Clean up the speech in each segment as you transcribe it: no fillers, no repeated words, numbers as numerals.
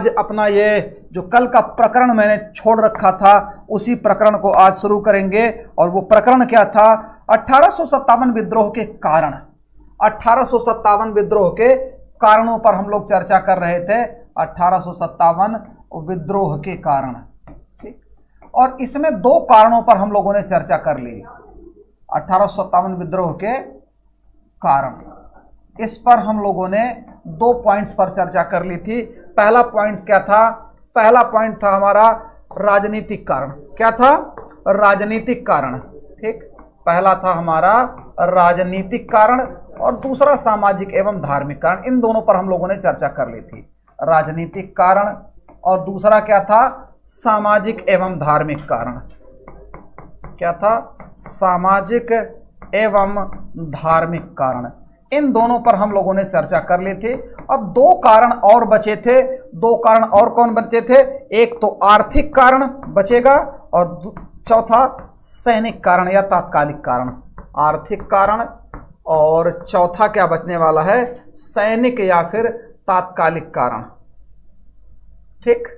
आज अपना ये जो कल का प्रकरण मैंने छोड़ रखा था उसी प्रकरण को आज शुरू करेंगे। और वो प्रकरण क्या था? 1857 विद्रोह के कारण। 1857 विद्रोह के कारणों पर हम लोग चर्चा कर रहे थे। 1857 विद्रोह के कारण, ठीक। और इसमें दो कारणों पर हम लोगों ने चर्चा कर ली। 1857 विद्रोह के कारण, इस पर हम लोगों ने दो पॉइंट्स पर चर्चा कर ली थी। पहला पॉइंट क्या था? पहला पॉइंट था हमारा राजनीतिक कारण। क्या था? राजनीतिक कारण, ठीक। पहला था हमारा राजनीतिक कारण और दूसरा सामाजिक एवं धार्मिक कारण। इन दोनों पर हम लोगों ने चर्चा कर ली थी। राजनीतिक कारण और दूसरा क्या था? सामाजिक एवं धार्मिक कारण। क्या था? सामाजिक एवं धार्मिक कारण। इन दोनों पर हम लोगों ने चर्चा कर ली थी। अब दो कारण और बचे थे। दो कारण और कौन बचे थे? एक तो आर्थिक कारण बचेगा और चौथा सैनिक कारण या तात्कालिक कारण। आर्थिक कारण और चौथा क्या बचने वाला है? सैनिक या फिर तात्कालिक कारण, ठीक।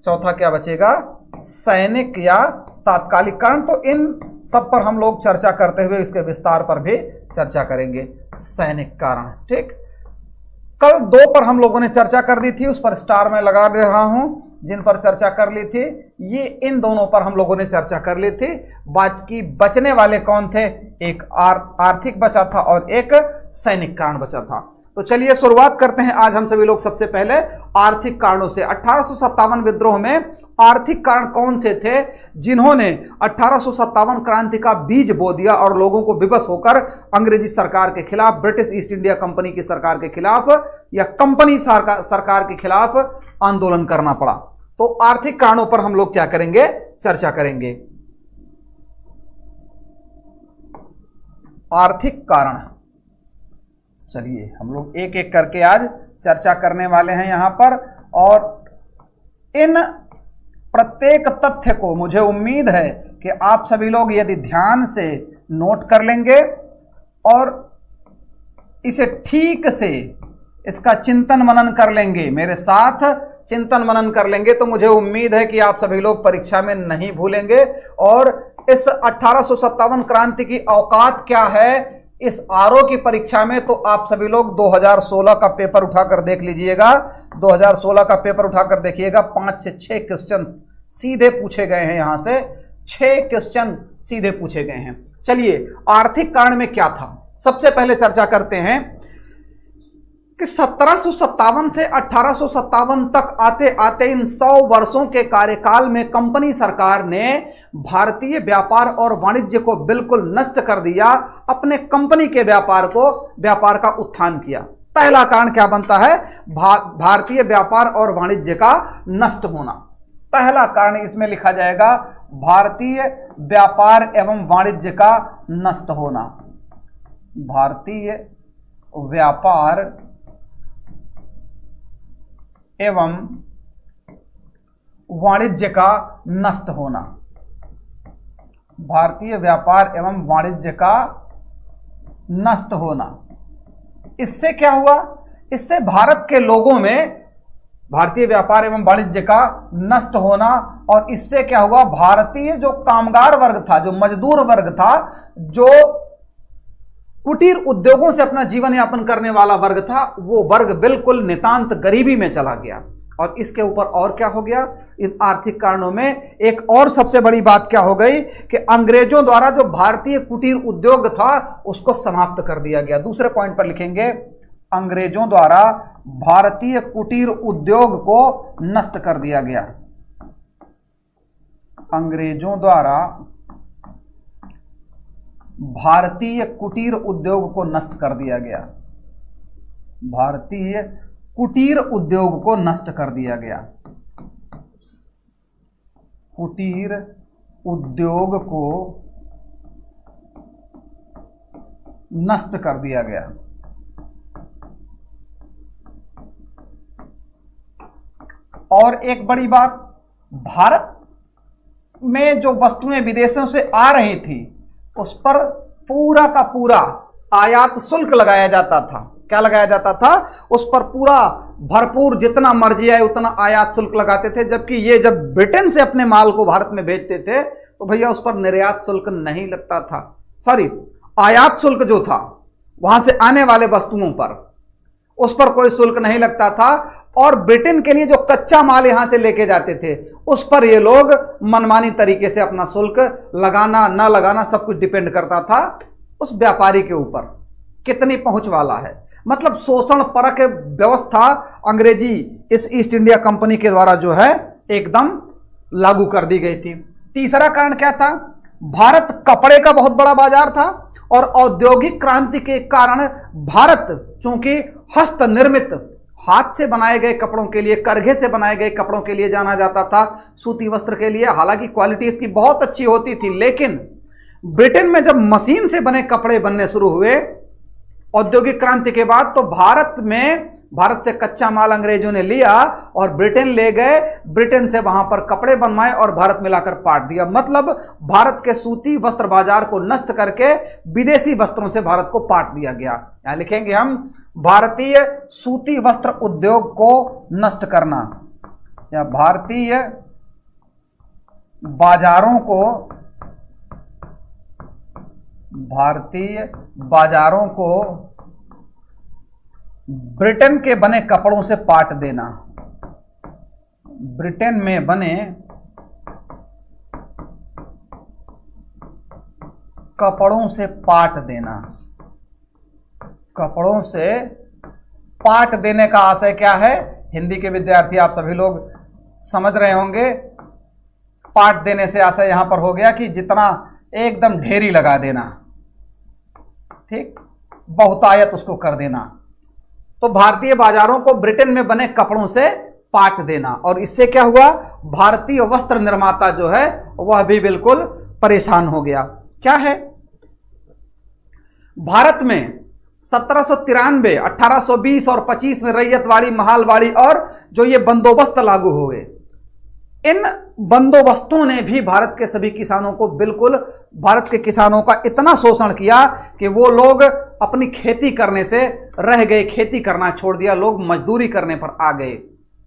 चौथा क्या बचेगा? सैनिक या तात्कालिक कारण। तो इन सब पर हम लोग चर्चा करते हुए इसके विस्तार पर भी चर्चा करेंगे। सैनिक कारण, ठीक। कल दो पर हम लोगों ने चर्चा कर दी थी, उस पर स्टार में लगा दे रहा हूं। जिन पर चर्चा कर ली थी, ये इन दोनों पर हम लोगों ने चर्चा कर ली थी। बाकी बचने वाले कौन थे? एक आर्थिक बचा था और एक सैनिक कारण बचा था। तो चलिए शुरुआत करते हैं आज हम सभी लोग सबसे पहले आर्थिक कारणों से। 1857 विद्रोह में आर्थिक कारण कौन से थे जिन्होंने 1857 क्रांति का बीज बो दिया और लोगों को विवश होकर अंग्रेजी सरकार के खिलाफ, ब्रिटिश ईस्ट इंडिया कंपनी की सरकार के खिलाफ या कंपनी सरकार के खिलाफ आंदोलन करना पड़ा? तो आर्थिक कारणों पर हम लोग क्या करेंगे? चर्चा करेंगे। आर्थिक कारण, चलिए हम लोग एक एक करके आज चर्चा करने वाले हैं यहां पर। और इन प्रत्येक तथ्य को मुझे उम्मीद है कि आप सभी लोग यदि ध्यान से नोट कर लेंगे और इसे ठीक से इसका चिंतन मनन कर लेंगे, मेरे साथ चिंतन मनन कर लेंगे, तो मुझे उम्मीद है कि आप सभी लोग परीक्षा में नहीं भूलेंगे। और इस 1857 क्रांति की औकात क्या है इस आरओ की परीक्षा में, तो आप सभी लोग 2016 का पेपर उठाकर देख लीजिएगा। 2016 का पेपर उठाकर देखिएगा, 5 से 6 क्वेश्चन सीधे पूछे गए हैं। यहां से 6 क्वेश्चन सीधे पूछे गए हैं। चलिए आर्थिक कारण में क्या था, सबसे पहले चर्चा करते हैं कि 1757 से 1857 तक आते आते इन 100 वर्षों के कार्यकाल में कंपनी सरकार ने भारतीय व्यापार और वाणिज्य को बिल्कुल नष्ट कर दिया। अपने कंपनी के व्यापार का उत्थान किया। पहला कारण क्या बनता है? भारतीय व्यापार और वाणिज्य का नष्ट होना। पहला कारण इसमें लिखा जाएगा भारतीय व्यापार एवं वाणिज्य का नष्ट होना। भारतीय व्यापार एवं वाणिज्य का नष्ट होना। भारतीय व्यापार एवं वाणिज्य का नष्ट होना। इससे क्या हुआ? इससे भारत के लोगों में भारतीय व्यापार एवं वाणिज्य का नष्ट होना और इससे क्या हुआ? भारतीय जो कामगार वर्ग था, जो मजदूर वर्ग था, जो कुटीर उद्योगों से अपना जीवन यापन करने वाला वर्ग था, वो वर्ग बिल्कुल नितांत गरीबी में चला गया। और इसके ऊपर और क्या हो गया? इन आर्थिक कारणों में एक और सबसे बड़ी बात क्या हो गई कि अंग्रेजों द्वारा जो भारतीय कुटीर उद्योग था उसको समाप्त कर दिया गया। दूसरे पॉइंट पर लिखेंगे, अंग्रेजों द्वारा भारतीय कुटीर उद्योग को नष्ट कर दिया गया। अंग्रेजों द्वारा भारतीय कुटीर उद्योग को नष्ट कर दिया गया। भारतीय कुटीर उद्योग को नष्ट कर दिया गया। कुटीर उद्योग को नष्ट कर दिया गया। और एक बड़ी बात, भारत में जो वस्तुएं विदेशों से आ रही थी उस पर पूरा का पूरा आयात शुल्क लगाया जाता था। क्या लगाया जाता था? उस पर पूरा भरपूर जितना मर्जी आए उतना आयात शुल्क लगाते थे, जबकि ये जब ब्रिटेन से अपने माल को भारत में भेजते थे तो भैया उस पर निर्यात शुल्क नहीं लगता था, सॉरी आयात शुल्क जो था वहां से आने वाले वस्तुओं पर उस पर कोई शुल्क नहीं लगता था, और ब्रिटेन के लिए जो कच्चा माल यहां से लेके जाते थे उस पर ये लोग मनमानी तरीके से अपना शुल्क लगाना ना लगाना सब कुछ डिपेंड करता था उस व्यापारी के ऊपर कितनी पहुंच वाला है। मतलब शोषण परक व्यवस्था अंग्रेजी इस ईस्ट इंडिया कंपनी के द्वारा जो है एकदम लागू कर दी गई थी। तीसरा कारण क्या था? भारत कपड़े का बहुत बड़ा बाजार था और औद्योगिक क्रांति के कारण भारत चूंकि हस्त निर्मित हाथ से बनाए गए कपड़ों के लिए, करघे से बनाए गए कपड़ों के लिए जाना जाता था, सूती वस्त्र के लिए। हालांकि क्वालिटी इसकी बहुत अच्छी होती थी, लेकिन ब्रिटेन में जब मशीन से बने कपड़े बनने शुरू हुए औद्योगिक क्रांति के बाद, तो भारत से कच्चा माल अंग्रेजों ने लिया और ब्रिटेन ले गए, ब्रिटेन से वहां पर कपड़े बनवाए और भारत में लाकर पाट दिया। मतलब भारत के सूती वस्त्र बाजार को नष्ट करके विदेशी वस्त्रों से भारत को पाट दिया गया। यहां लिखेंगे हम भारतीय सूती वस्त्र उद्योग को नष्ट करना, या भारतीय बाजारों को ब्रिटेन के बने कपड़ों से पाट देना। ब्रिटेन में बने कपड़ों से पाट देना। कपड़ों से पाट देने का आशय क्या है? हिंदी के विद्यार्थी आप सभी लोग समझ रहे होंगे। पाट देने से आशय यहां पर हो गया कि जितना एकदम ढेरी लगा देना, ठीक, बहुतायत उसको कर देना। तो भारतीय बाजारों को ब्रिटेन में बने कपड़ों से पाट देना, और इससे क्या हुआ? भारतीय वस्त्र निर्माता जो है वह भी बिल्कुल परेशान हो गया। क्या है? भारत में 1793, 1820 और 25 में रैयतवाड़ी, महालवाड़ी और जो ये बंदोबस्त लागू हुए, इन बंदोबस्तों ने भी भारत के सभी किसानों को बिल्कुल, भारत के किसानों का इतना शोषण किया कि वो लोग अपनी खेती करने से रह गए, खेती करना छोड़ दिया, लोग मजदूरी करने पर आ गए,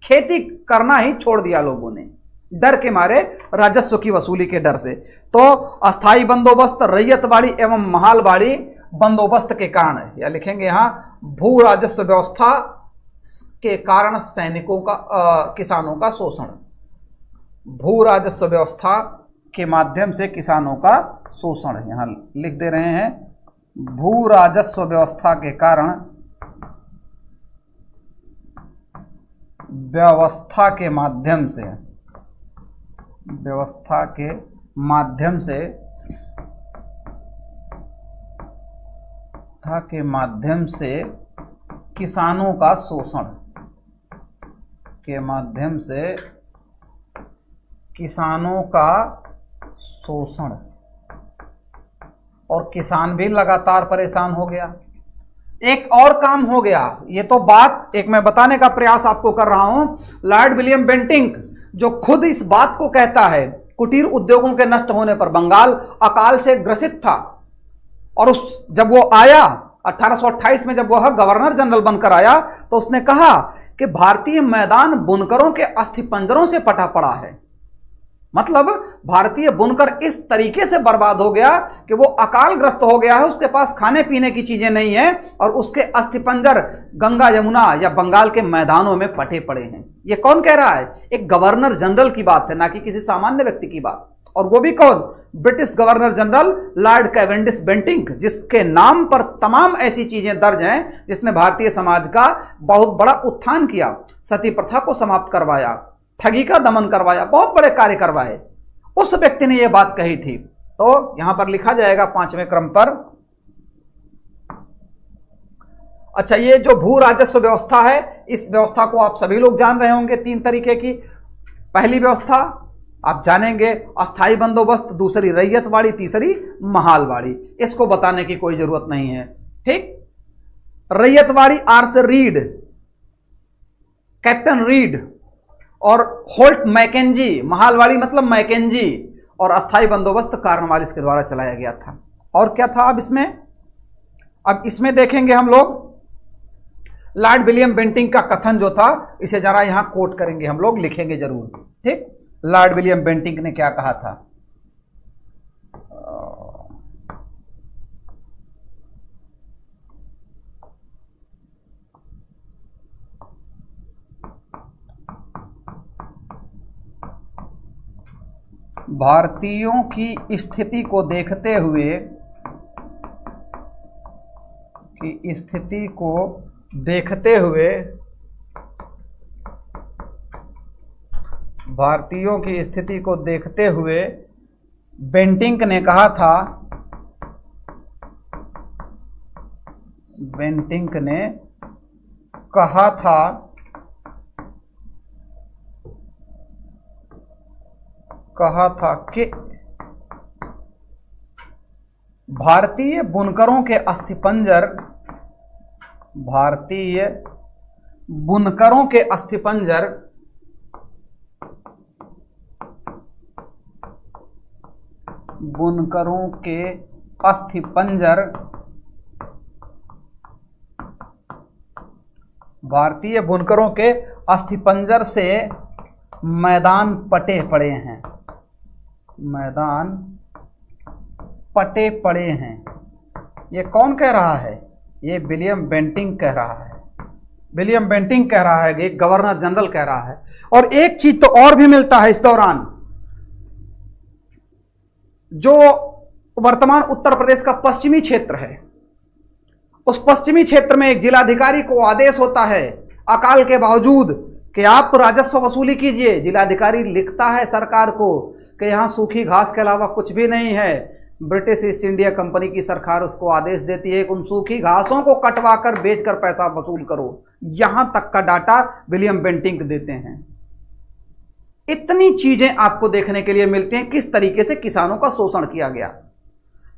खेती करना ही छोड़ दिया लोगों ने, डर के मारे, राजस्व की वसूली के डर से। तो अस्थाई बंदोबस्त, रैयतवाड़ी एवं महालवाड़ी बंदोबस्त के कारण, या लिखेंगे यहां भू राजस्व व्यवस्था के कारण सैनिकों का, किसानों का शोषण। भू राजस्व व्यवस्था के माध्यम से किसानों का शोषण, यहां लिख दे रहे हैं, भू राजस्व व्यवस्था के कारण, व्यवस्था के माध्यम से किसानों का शोषण, के माध्यम से किसानों का शोषण, और किसान भी लगातार परेशान हो गया। एक और काम हो गया, ये तो बात एक मैं बताने का प्रयास आपको कर रहा हूं। लॉर्ड विलियम बेंटिंक जो खुद इस बात को कहता है, कुटीर उद्योगों के नष्ट होने पर बंगाल अकाल से ग्रसित था, और जब वो आया 1828 में, जब वह गवर्नर जनरल बनकर आया, तो उसने कहा कि भारतीय मैदान बुनकरों के अस्थिपंजरों से पटा पड़ा है। मतलब भारतीय बुनकर इस तरीके से बर्बाद हो गया कि वो अकालग्रस्त हो गया है, उसके पास खाने पीने की चीजें नहीं है, और उसके अस्थिपंजर गंगा यमुना या बंगाल के मैदानों में पटे पड़े हैं। ये कौन कह रहा है? एक गवर्नर जनरल की बात है, ना कि किसी सामान्य व्यक्ति की बात। और वो भी कौन? British governor general Lord Cavendish Bentinck, जिसके नाम पर तमाम ऐसी चीजें दर्ज हैं जिसने भारतीय समाज का बहुत बड़ा उत्थान किया, सती प्रथा को समाप्त करवाया, ठगी का दमन करवाया, बहुत बड़े कार्य करवाए। उस व्यक्ति ने यह बात कही थी। तो यहां पर लिखा जाएगा 5वें क्रम पर। अच्छा, ये जो भू राजस्व व्यवस्था है, इस व्यवस्था को आप सभी लोग जान रहे होंगे 3 तरीके की। पहली व्यवस्था आप जानेंगे अस्थाई बंदोबस्त, दूसरी रैयतवाड़ी, तीसरी महालवाड़ी। इसको बताने की कोई जरूरत नहीं है, ठीक। रैयतवाड़ी आर से रीड, कैप्टन रीड और होल्ट मैकेंजी, महालवाड़ी मतलब मैकेंजी, और अस्थाई बंदोबस्त कार्नवालिस के द्वारा चलाया गया था। और क्या था अब इसमें देखेंगे हम लोग लॉर्ड विलियम बेंटिंक का कथन जो था, इसे जरा यहां कोट करेंगे हम लोग, लिखेंगे जरूर, ठीक। लॉर्ड विलियम बेंटिंक ने क्या कहा था? भारतीयों की स्थिति को देखते हुए, भारतीयों की स्थिति को देखते हुए बेंटिंक ने कहा था, कहा था कि भारतीय बुनकरों के अस्थिपंजर, भारतीय बुनकरों के अस्थिपंजर से मैदान पटे पड़े हैं। ये कौन कह रहा है? ये विलियम बेंटिंक कह रहा है। विलियम बेंटिंक कह रहा है, एक गवर्नर जनरल कह रहा है। और एक चीज तो और भी मिलता है इस दौरान, जो वर्तमान उत्तर प्रदेश का पश्चिमी क्षेत्र है, उस पश्चिमी क्षेत्र में एक जिलाधिकारी को आदेश होता है अकाल के बावजूद कि आप राजस्व वसूली कीजिए। जिलाधिकारी लिखता है सरकार को कि यहां सूखी घास के अलावा कुछ भी नहीं है। ब्रिटिश ईस्ट इंडिया कंपनी की सरकार उसको आदेश देती है कि उन सूखी घासों को कटवाकर बेचकर पैसा वसूल करो। यहां तक का डाटा विलियम बेंटिंक देते हैं। इतनी चीजें आपको देखने के लिए मिलती हैं किस तरीके से किसानों का शोषण किया गया।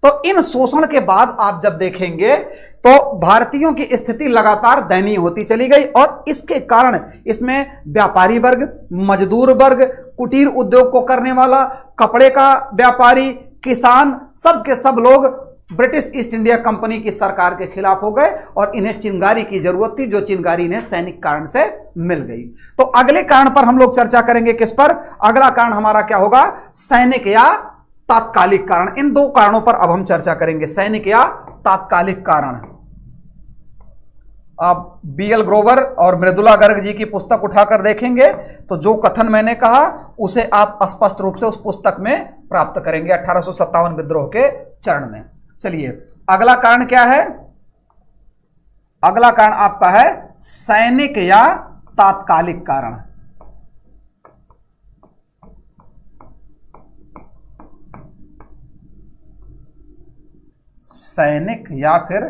तो इन शोषण के बाद आप जब देखेंगे तो भारतीयों की स्थिति लगातार दयनीय होती चली गई और इसके कारण इसमें व्यापारी वर्ग, मजदूर वर्ग, कुटीर उद्योग को करने वाला, कपड़े का व्यापारी, किसान, सब के सब लोग ब्रिटिश ईस्ट इंडिया कंपनी की सरकार के खिलाफ हो गए और इन्हें चिंगारी की जरूरत थी, जो चिंगारी इन्हें सैनिक कारण से मिल गई। तो अगले कारण पर हम लोग चर्चा करेंगे। किस पर? अगला कारण हमारा क्या होगा? सैनिक या तात्कालिक कारण। इन दो कारणों पर अब हम चर्चा करेंगे, सैनिक या तात्कालिक कारण। आप बीएल ग्रोवर और मृदुला गर्ग जी की पुस्तक उठाकर देखेंगे तो जो कथन मैंने कहा उसे आप स्पष्ट रूप से उस पुस्तक में प्राप्त करेंगे 1857 विद्रोह के चरण में। चलिए अगला कारण क्या है? अगला कारण आपका है सैनिक या तात्कालिक कारण। सैनिक या फिर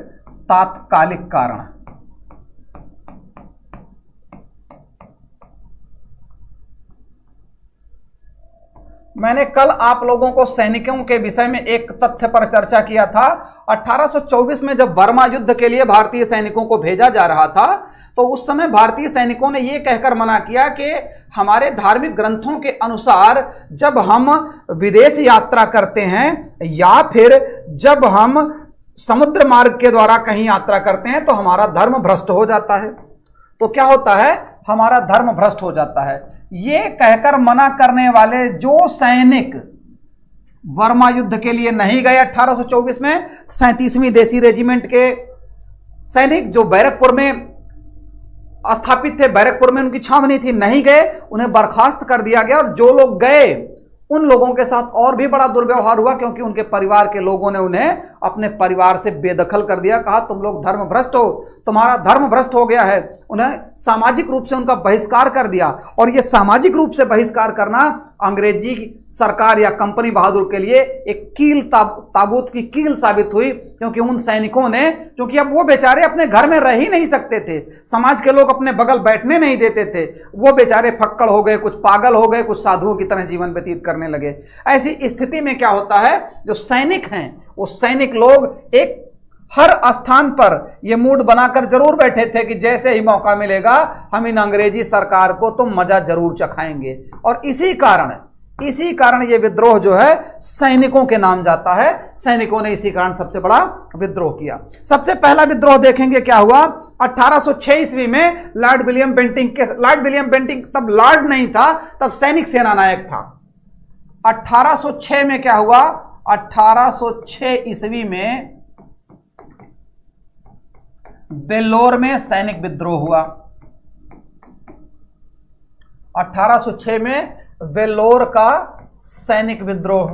तात्कालिक कारण। मैंने कल आप लोगों को सैनिकों के विषय में एक तथ्य पर चर्चा किया था। 1824 में जब बर्मा युद्ध के लिए भारतीय सैनिकों को भेजा जा रहा था तो उस समय भारतीय सैनिकों ने यह कहकर मना किया कि हमारे धार्मिक ग्रंथों के अनुसार जब हम विदेश यात्रा करते हैं या फिर जब हम समुद्र मार्ग के द्वारा कहीं यात्रा करते हैं तो हमारा धर्म भ्रष्ट हो जाता है। तो क्या होता है? हमारा धर्म भ्रष्ट हो जाता है। ये कहकर मना करने वाले जो सैनिक बर्मा युद्ध के लिए नहीं गए 1824 में, 37वीं देसी रेजिमेंट के सैनिक जो बैरकपुर में स्थापित थे, बैरकपुर में उनकी छावनी थी, नहीं गए, उन्हें बर्खास्त कर दिया गया। और जो लोग गए उन लोगों के साथ और भी बड़ा दुर्व्यवहार हुआ क्योंकि उनके परिवार के लोगों ने उन्हें अपने परिवार से बेदखल कर दिया। कहा तुम लोग धर्म भ्रष्ट हो, तुम्हारा धर्म भ्रष्ट हो गया है। उन्हें सामाजिक रूप से उनका बहिष्कार कर दिया। और यह सामाजिक रूप से बहिष्कार करना अंग्रेजी सरकार या कंपनी बहादुर के लिए एक कील ताबूत की कील साबित हुई, क्योंकि उन सैनिकों ने, क्योंकि अब वो बेचारे अपने घर में रह ही नहीं सकते थे, समाज के लोग अपने बगल बैठने नहीं देते थे, वो बेचारे फक्कड़ हो गए, कुछ पागल हो गए, कुछ साधुओं की तरह जीवन व्यतीत करने लगे। ऐसी स्थिति में क्या होता है, जो सैनिक हैं वो सैनिक लोग एक हर स्थान पर यह मूड बनाकर जरूर बैठे थे कि जैसे ही मौका मिलेगा हम इन अंग्रेजी सरकार को तो मजा जरूर चखाएंगे। और इसी कारण इसी कारण ये विद्रोह जो है सैनिकों के नाम जाता है, सैनिकों ने इसी कारण सबसे बड़ा विद्रोह किया। सबसे पहला विद्रोह देखेंगे क्या हुआ 1806 ईस्वी में लॉर्ड विलियम बेंटिंक तब लॉर्ड नहीं था, तब सैनिक सेना नायक था। 1806 में क्या हुआ, 1806 ईस्वी में वेल्लोर में सैनिक विद्रोह हुआ। 1806 में वेल्लोर का सैनिक विद्रोह।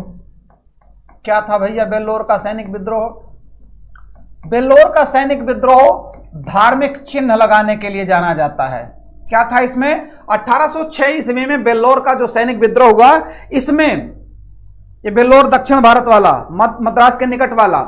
क्या था भैया वेल्लोर का सैनिक विद्रोह? वेल्लोर का सैनिक विद्रोह धार्मिक चिन्ह लगाने के लिए जाना जाता है। क्या था इसमें? 1806 ईस्वी में वेल्लोर का जो सैनिक विद्रोह हुआ, इसमें ये वेल्लोर दक्षिण भारत वाला, मद्रास के निकट वाला,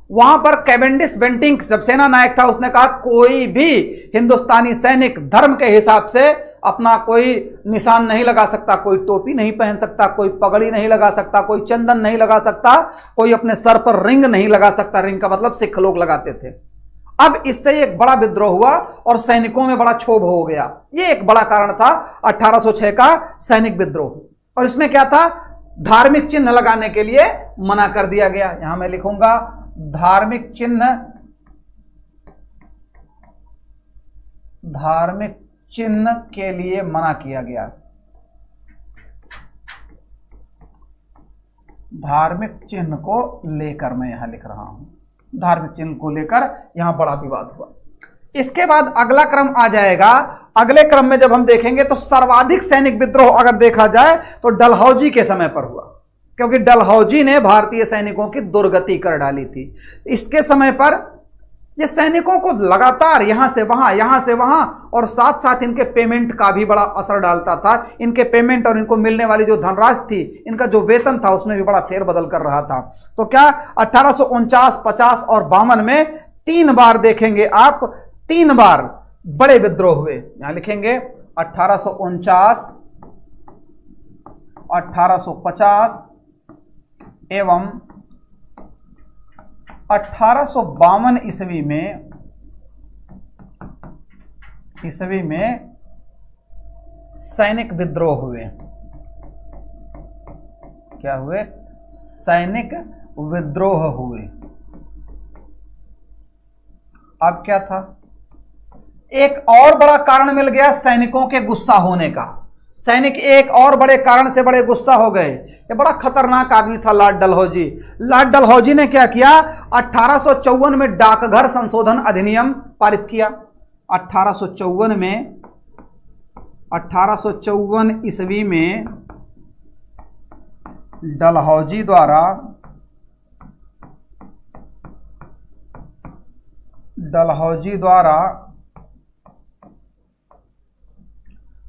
वहां पर कैवेंडिश बेंटिंक जब सेना नायक था, उसने कहा कोई भी हिंदुस्तानी सैनिक धर्म के हिसाब से अपना कोई निशान नहीं लगा सकता, कोई टोपी नहीं पहन सकता, कोई पगड़ी नहीं लगा सकता, कोई चंदन नहीं लगा सकता, कोई अपने सर पर रिंग नहीं लगा सकता। रिंग का मतलब सिख लोग लगाते थे। अब इससे एक बड़ा विद्रोह हुआ और सैनिकों में बड़ा क्षोभ हो गया। ये एक बड़ा कारण था 1806 का सैनिक विद्रोह। और इसमें क्या था, धार्मिक चिन्ह लगाने के लिए मना कर दिया गया। यहां मैं लिखूंगा धार्मिक चिन्ह के लिए मना किया गया। धार्मिक चिन्ह को लेकर मैं यहां लिख रहा हूं, धार्मिक चिन्ह को लेकर यहां बड़ा विवाद हुआ। इसके बाद अगला क्रम आ जाएगा। अगले क्रम में जब हम देखेंगे तो सर्वाधिक सैनिक विद्रोह अगर देखा जाए तो डलहौजी के समय पर हुआ, क्योंकि डलहौजी ने भारतीय सैनिकों की दुर्गति कर डाली थी। इसके समय पर ये सैनिकों को लगातार यहां से वहां और साथ साथ इनके पेमेंट का भी बड़ा असर डालता था। इनके पेमेंट और इनको मिलने वाली जो धनराशि थी, इनका जो वेतन था, उसमें भी बड़ा फेरबदल कर रहा था। तो क्या 1849, 50 और 52 में 3 बार देखेंगे आप, 3 बार बड़े विद्रोह हुए। यहां लिखेंगे 1849, 1850 एवं 1852 ईस्वी में सैनिक विद्रोह हुए। क्या हुए? सैनिक विद्रोह हुए। अब क्या था, एक और बड़ा कारण मिल गया सैनिकों के गुस्सा होने का। सैनिक एक और बड़े कारण से बड़े गुस्सा हो गए। ये बड़ा खतरनाक आदमी था लॉर्ड डलहौजी। लॉर्ड डलहौजी ने क्या किया, 1854 में डाकघर संशोधन अधिनियम पारित किया। 1854 ईस्वी में डलहौजी द्वारा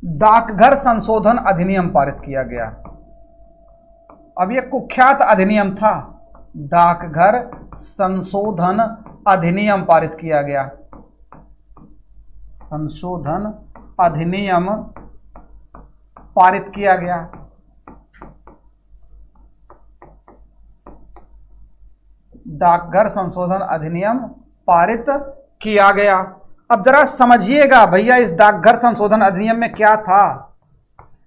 डाकघर संशोधन अधिनियम पारित किया गया। अब यह कुख्यात अधिनियम था, डाकघर संशोधन अधिनियम पारित किया गया। संशोधन अधिनियम पारित किया गया। डाकघर संशोधन अधिनियम पारित किया गया। अब जरा समझिएगा भैया, इस डाकघर संशोधन अधिनियम में क्या था।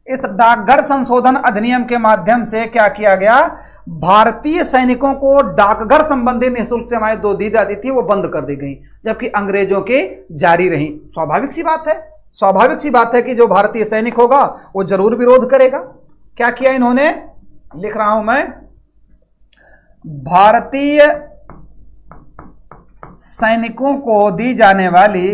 इस डाकघर संशोधन अधिनियम के माध्यम से क्या किया गया, भारतीय सैनिकों को डाकघर संबंधी निःशुल्क सेवाएं जो दी जाती थी वो बंद कर दी गई, जबकि अंग्रेजों की जारी रही। स्वाभाविक सी बात है कि जो भारतीय सैनिक होगा वो जरूर विरोध करेगा। क्या किया इन्होंने, लिख रहा हूं मैं, भारतीय सैनिकों को दी जाने वाली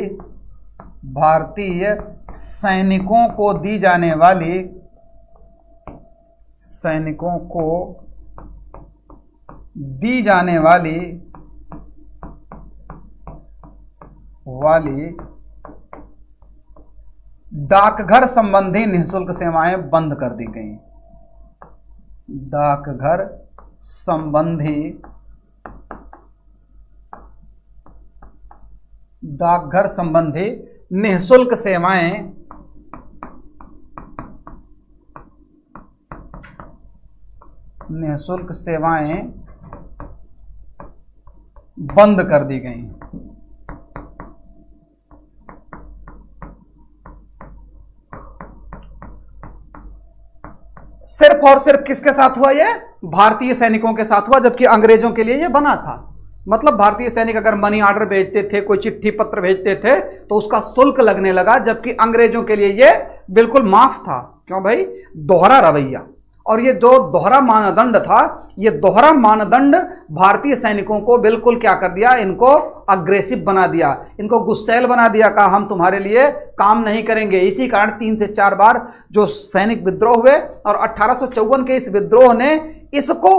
डाकघर संबंधी निःशुल्क सेवाएं बंद कर दी गई। डाकघर संबंधी निःशुल्क सेवाएं बंद कर दी गई। सिर्फ और सिर्फ किसके साथ हुआ? ये भारतीय सैनिकों के साथ हुआ, जबकि अंग्रेजों के लिए ये बना था। मतलब भारतीय सैनिक अगर मनी ऑर्डर भेजते थे, कोई चिट्ठी पत्र भेजते थे, तो उसका शुल्क लगने लगा, जबकि अंग्रेजों के लिए ये बिल्कुल माफ था। क्यों भाई? दोहरा रवैया। और ये जो दोहरा मानदंड था, ये दोहरा मानदंड भारतीय सैनिकों को बिल्कुल क्या कर दिया? इनको अग्रेसिव बना दिया, इनको गुस्सैल बना दिया। कहा हम तुम्हारे लिए काम नहीं करेंगे। इसी कारण 3 से 4 बार जो सैनिक विद्रोह हुए, और 1854 के इस विद्रोह ने इसको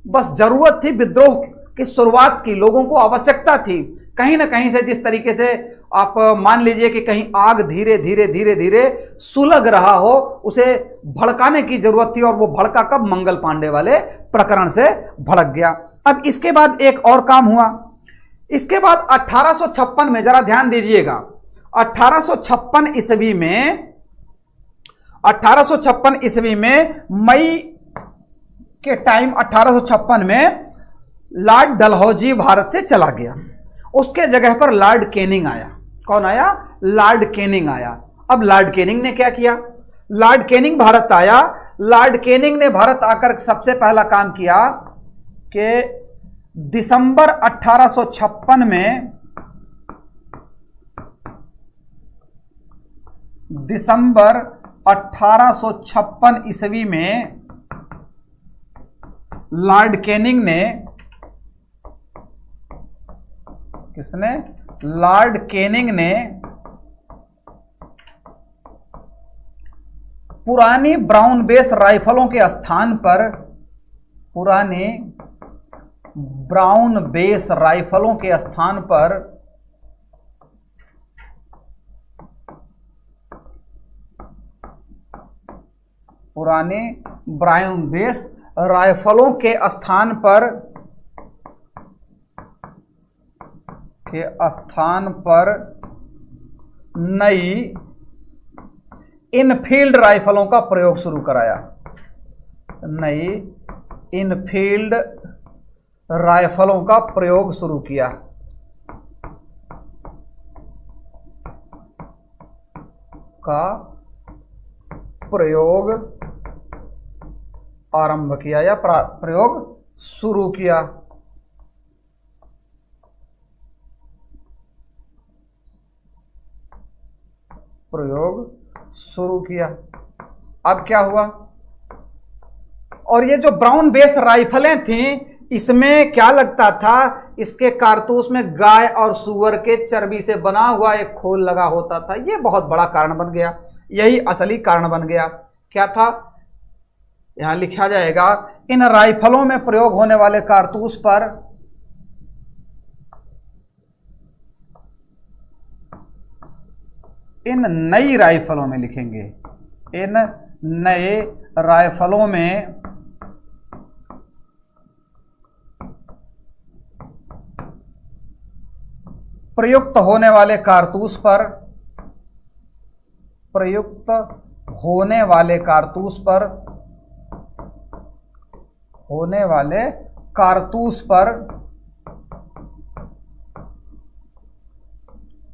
बस जरूरत थी विद्रोह की शुरुआत की, लोगों को आवश्यकता थी कहीं ना कहीं से। जिस तरीके से आप मान लीजिए कि कहीं आग धीरे धीरे धीरे धीरे सुलग रहा हो, उसे भड़काने की जरूरत थी, और वो भड़का कब? मंगल पांडे वाले प्रकरण से भड़क गया। अब इसके बाद एक और काम हुआ। इसके बाद 1856 में, जरा ध्यान दीजिएगा, 1856 ईस्वी में मई के टाइम 1856 में लॉर्ड डलहौजी भारत से चला गया। उसके जगह पर लॉर्ड कैनिंग आया। कौन आया? लॉर्ड कैनिंग आया। अब लॉर्ड कैनिंग ने क्या किया? लॉर्ड कैनिंग भारत आया। लॉर्ड कैनिंग ने भारत आकर सबसे पहला काम किया कि दिसंबर 1856 में, दिसंबर 1856 ईस्वी में लॉर्ड कैनिंग ने, किसने? लॉर्ड कैनिंग ने पुरानी ब्राउन बेस राइफलों के स्थान पर, पुरानी ब्राउन बेस राइफलों के स्थान पर पुराने ब्राउन बेस राइफलों के स्थान पर नई इनफील्ड राइफलों का प्रयोग शुरू कराया। नई इनफील्ड राइफलों का प्रयोग शुरू किया। का प्रयोग आरंभ किया या प्रयोग शुरू किया। प्रयोग शुरू किया। अब क्या हुआ? और ये जो ब्राउन बेस राइफलें थीं, इसमें क्या लगता था? इसके कारतूस में गाय और सूअर के चर्बी से बना हुआ एक खोल लगा होता था। ये बहुत बड़ा कारण बन गया, यही असली कारण बन गया। क्या था? यहां लिखा जाएगा, इन राइफलों में प्रयोग होने वाले कारतूस पर इन नई राइफलों में लिखेंगे, इन नए राइफलों में प्रयुक्त होने वाले कारतूस पर, प्रयुक्त होने वाले कारतूस पर, होने वाले कारतूस पर,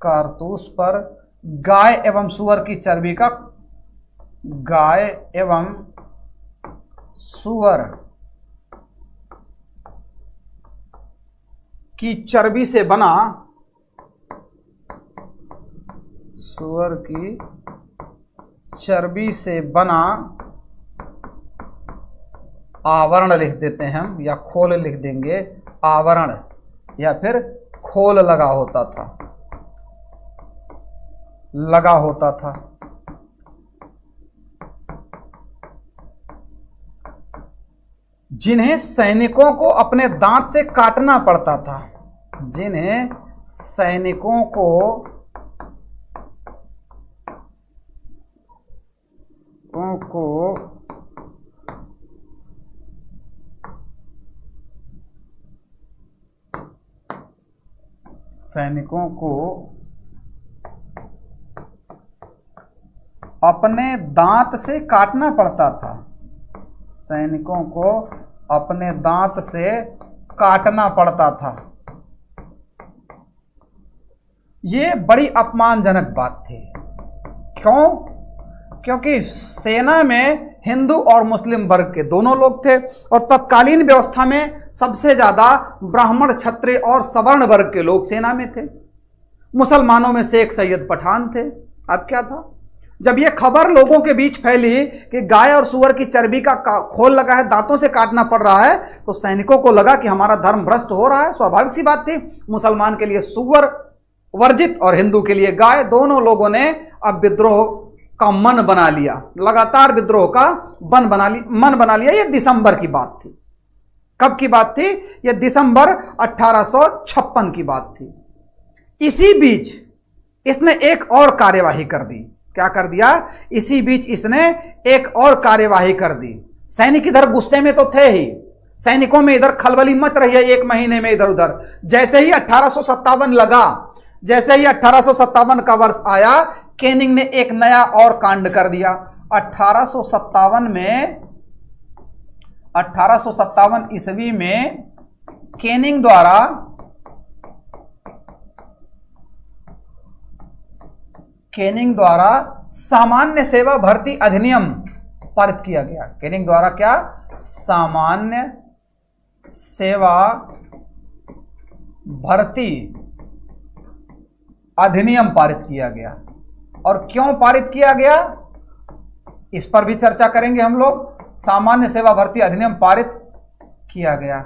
कारतूस पर गाय एवं सूअर की चर्बी का, गाय एवं सूअर की चर्बी से बना, सूअर की चर्बी से बना आवरण लिख देते हैं हम, या खोल लिख देंगे, आवरण या फिर खोल लगा होता था, लगा होता था। जिन्हें सैनिकों को अपने दांत से काटना पड़ता था, जिन्हें सैनिकों को अपने दांत से काटना पड़ता था, सैनिकों को अपने दांत से काटना पड़ता था। ये बड़ी अपमानजनक बात थी। क्यों? क्योंकि सेना में हिंदू और मुस्लिम वर्ग के दोनों लोग थे और तत्कालीन व्यवस्था में सबसे ज्यादा ब्राह्मण, क्षत्रिय और सवर्ण वर्ग के लोग सेना में थे। मुसलमानों में शेख सैयद पठान थे। अब क्या था, जब यह खबर लोगों के बीच फैली कि गाय और सुअर की चर्बी का खोल लगा है, दांतों से काटना पड़ रहा है, तो सैनिकों को लगा कि हमारा धर्म भ्रष्ट हो रहा है। स्वाभाविक सी बात थी, मुसलमान के लिए सुअर वर्जित और हिंदू के लिए गाय। दोनों लोगों ने अब विद्रोह का मन बना लिया, लगातार विद्रोह का मन बना लिया। यह दिसंबर की बात थी। कब की बात थी? यह दिसंबर 1856 की बात थी। इसी बीच इसने एक और कार्यवाही कर दी। क्या कर दिया? इसी बीच इसने एक और कार्यवाही कर दी। सैनिक इधर गुस्से में तो थे ही, सैनिकों में इधर खलबली मच रही है एक महीने में इधर उधर। जैसे ही 1857 लगा, जैसे ही 1857 का वर्ष आया, केनिंग ने एक नया और कांड कर दिया। 1857 ईस्वी में केनिंग द्वारा सामान्य सेवा भर्ती अधिनियम पारित किया गया। केनिंग द्वारा क्या? सामान्य सेवा भर्ती अधिनियम पारित किया गया। और क्यों पारित किया गया, इस पर भी चर्चा करेंगे हम लोग। सामान्य सेवा भर्ती अधिनियम पारित किया गया।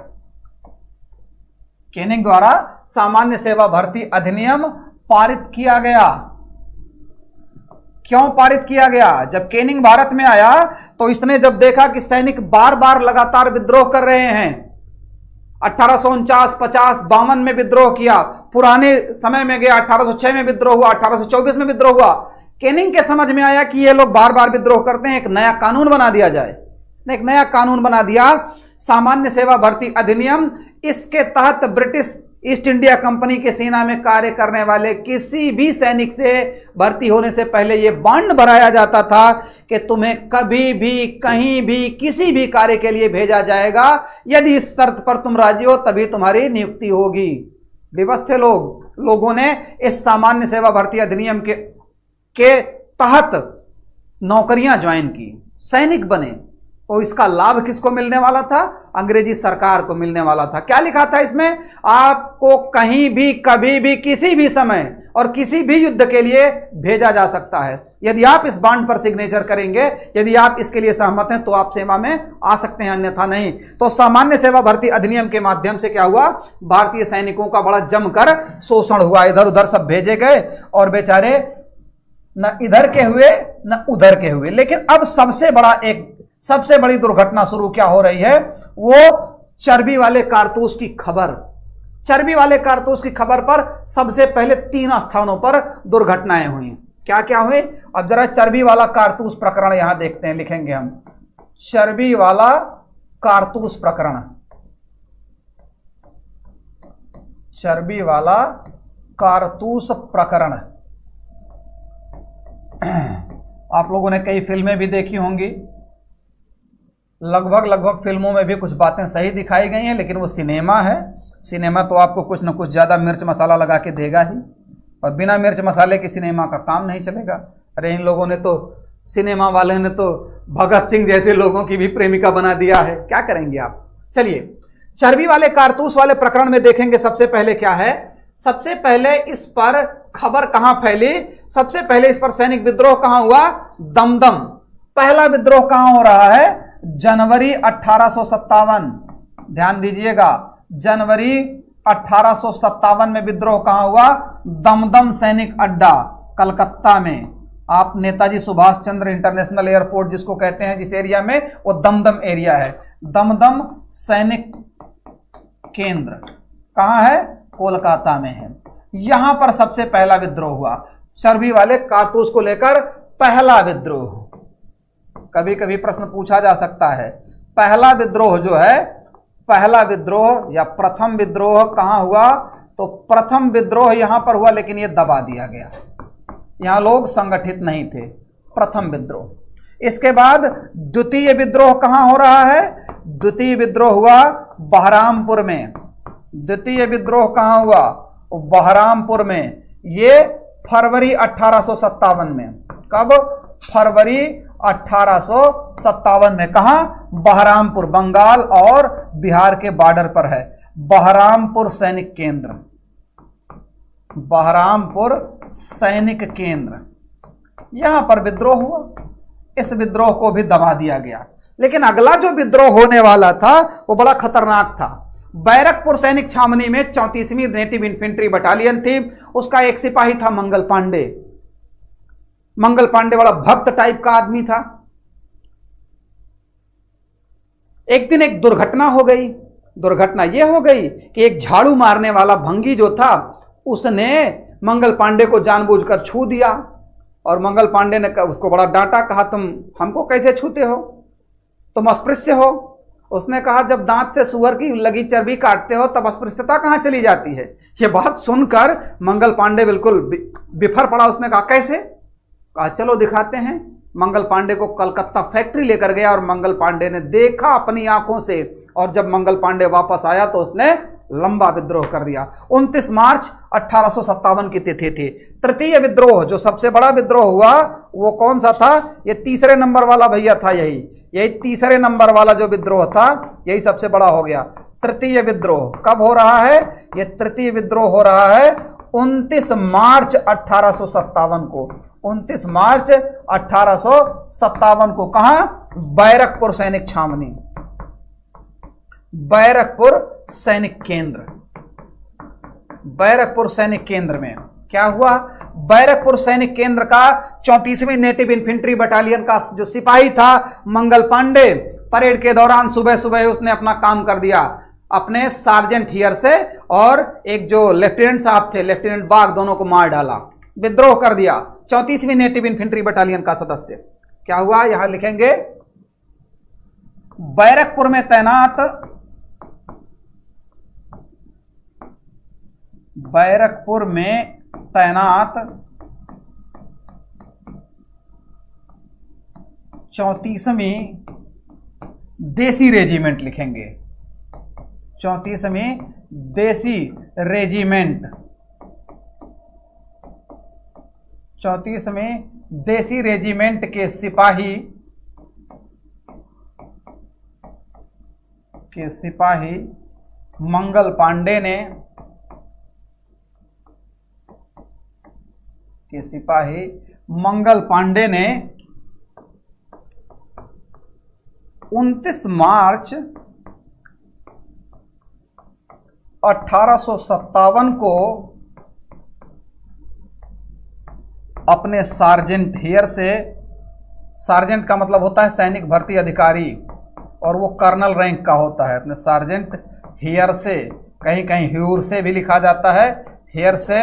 केनिंग द्वारा सामान्य सेवा भर्ती अधिनियम पारित किया गया। क्यों पारित किया गया? जब केनिंग भारत में आया तो इसने जब देखा कि सैनिक बार बार लगातार विद्रोह कर रहे हैं, 1849, 50, 52 में विद्रोह किया, पुराने समय में गया, 1806 में विद्रोह हुआ, 1824 में विद्रोह हुआ। केनिंग के समझ में आया कि ये लोग बार बार विद्रोह करते हैं, एक नया कानून बना दिया जाए। इसने एक नया कानून बना दिया, सामान्य सेवा भर्ती अधिनियम। इसके तहत ब्रिटिश ईस्ट इंडिया कंपनी के सेना में कार्य करने वाले किसी भी सैनिक से भर्ती होने से पहले यह बॉन्ड भराया जाता था कि तुम्हें कभी भी, कहीं भी, किसी भी कार्य के लिए भेजा जाएगा। यदि इस शर्त पर तुम राजी हो तभी तुम्हारी नियुक्ति होगी। विवश थे लोगों ने इस सामान्य सेवा भर्ती अधिनियम के तहत नौकरियां ज्वाइन की, सैनिक बने। तो इसका लाभ किसको मिलने वाला था? अंग्रेजी सरकार को मिलने वाला था। क्या लिखा था इसमें? आपको कहीं भी, कभी भी, किसी भी समय और किसी भी युद्ध के लिए भेजा जा सकता है। यदि आप इस बॉन्ड पर सिग्नेचर करेंगे, यदि आप इसके लिए सहमत हैं, तो आप सेवा में आ सकते हैं, अन्यथा नहीं। तो सामान्य सेवा भर्ती अधिनियम के माध्यम से क्या हुआ? भारतीय सैनिकों का बड़ा जमकर शोषण हुआ। इधर उधर सब भेजे गए और बेचारे न इधर के हुए न उधर के हुए। लेकिन अब सबसे बड़ी दुर्घटना शुरू क्या हो रही है? वो चर्बी वाले कारतूस की खबर। चर्बी वाले कारतूस की खबर पर सबसे पहले 3 स्थानों पर दुर्घटनाएं हुई। क्या क्या हुई? अब जरा चर्बी वाला कारतूस प्रकरण यहां देखते हैं, लिखेंगे हम। चर्बी वाला कारतूस प्रकरण, चर्बी वाला कारतूस प्रकरण। आप लोगों ने कई फिल्में भी देखी होंगी, लगभग फिल्मों में भी कुछ बातें सही दिखाई गई हैं, लेकिन वो सिनेमा है। सिनेमा तो आपको कुछ न कुछ ज़्यादा मिर्च मसाला लगा के देगा ही, और बिना मिर्च मसाले के सिनेमा का काम नहीं चलेगा। अरे इन लोगों ने तो, सिनेमा वाले ने तो भगत सिंह जैसे लोगों की भी प्रेमिका बना दिया है। क्या करेंगे आप? चलिए, चर्बी वाले कारतूस वाले प्रकरण में देखेंगे सबसे पहले क्या है। सबसे पहले इस पर खबर कहां फैली? सबसे पहले इस पर सैनिक विद्रोह कहां हुआ? दमदम। पहला विद्रोह कहां हो रहा है? जनवरी 1857। ध्यान दीजिएगा, जनवरी 1857 में विद्रोह कहां हुआ? दमदम सैनिक अड्डा, कलकत्ता में। आप नेताजी सुभाष चंद्र इंटरनेशनल एयरपोर्ट जिसको कहते हैं, जिस एरिया में, वो दमदम एरिया है। दमदम सैनिक केंद्र कहां है? कोलकाता में है। यहां पर सबसे पहला विद्रोह हुआ, चर्बी वाले कारतूस को लेकर पहला विद्रोह। कभी कभी प्रश्न पूछा जा सकता है, पहला विद्रोह जो है, पहला विद्रोह या प्रथम विद्रोह कहां हुआ? तो प्रथम विद्रोह यहां पर हुआ, लेकिन यह दबा दिया गया, यहां लोग संगठित नहीं थे। प्रथम विद्रोह। इसके बाद द्वितीय विद्रोह कहां हो रहा है? द्वितीय विद्रोह हुआ बहरामपुर में। द्वितीय विद्रोह कहां हुआ? बहरामपुर में। ये फरवरी 1857 में। कब? फरवरी 1857 में। कहा? बहरामपुर, बंगाल और बिहार के बॉर्डर पर है बहरामपुर सैनिक केंद्र, बहरामपुर सैनिक केंद्र। यहां पर विद्रोह हुआ, इस विद्रोह को भी दबा दिया गया। लेकिन अगला जो विद्रोह होने वाला था वो बड़ा खतरनाक था। बैरकपुर सैनिक छावनी में 34वीं नेटिव इन्फेंट्री बटालियन थी, उसका एक सिपाही था मंगल पांडे। मंगल पांडे बड़ा भक्त टाइप का आदमी था। एक दिन एक दुर्घटना हो गई। दुर्घटना यह हो गई कि एक झाड़ू मारने वाला भंगी जो था उसने मंगल पांडे को जानबूझकर छू दिया, और मंगल पांडे ने उसको बड़ा डांटा, कहा तुम हमको कैसे छूते हो, तुम अस्पृश्य हो। उसने कहा जब दांत से सुअर की लगी चर्बी काटते हो तब अस्पृश्यता कहां चली जाती है। यह बात सुनकर मंगल पांडे बिल्कुल बिफर पड़ा। उसने कहा कैसे? कहा चलो दिखाते हैं। मंगल पांडे को कलकत्ता फैक्ट्री लेकर गया और मंगल पांडे ने देखा अपनी आंखों से, और जब मंगल पांडे वापस आया तो उसने लंबा विद्रोह कर दिया। 29 मार्च 1857 की तिथि थी। तृतीय विद्रोह जो सबसे बड़ा विद्रोह हुआ वो कौन सा था? ये तीसरे नंबर वाला भैया था। यही तीसरे नंबर वाला जो विद्रोह था यही सबसे बड़ा हो गया। तृतीय विद्रोह कब हो रहा है? ये तृतीय विद्रोह हो रहा है 29 मार्च 1857 को। 29 मार्च 1857 को। कहां? बैरकपुर सैनिक छावनी, बैरकपुर सैनिक केंद्र। बैरकपुर सैनिक केंद्र में क्या हुआ? बैरकपुर सैनिक केंद्र का 34वीं नेटिव इन्फेंट्री बटालियन का जो सिपाही था मंगल पांडे, परेड के दौरान सुबह सुबह उसने अपना काम कर दिया। अपने सार्जेंट हियर से और एक जो लेफ्टिनेंट साहब थे, लेफ्टिनेंट बाग, दोनों को मार डाला, विद्रोह कर दिया। 34वीं नेटिव इन्फेंट्री बटालियन का सदस्य। क्या हुआ? यहां लिखेंगे बैरकपुर में तैनात, बैरकपुर में तैनात 34वीं देसी रेजिमेंट लिखेंगे। 34वीं देसी रेजिमेंट, 34वीं देसी रेजिमेंट के सिपाही मंगल पांडे ने, मंगल पांडे ने 29 मार्च 1857 को अपने सार्जेंट हियर से, सार्जेंट का मतलब होता है सैनिक भर्ती अधिकारी, और वो कर्नल रैंक का होता है। अपने सार्जेंट हियर से, कहीं कहीं ह्यूर से भी लिखा जाता है, हियर से,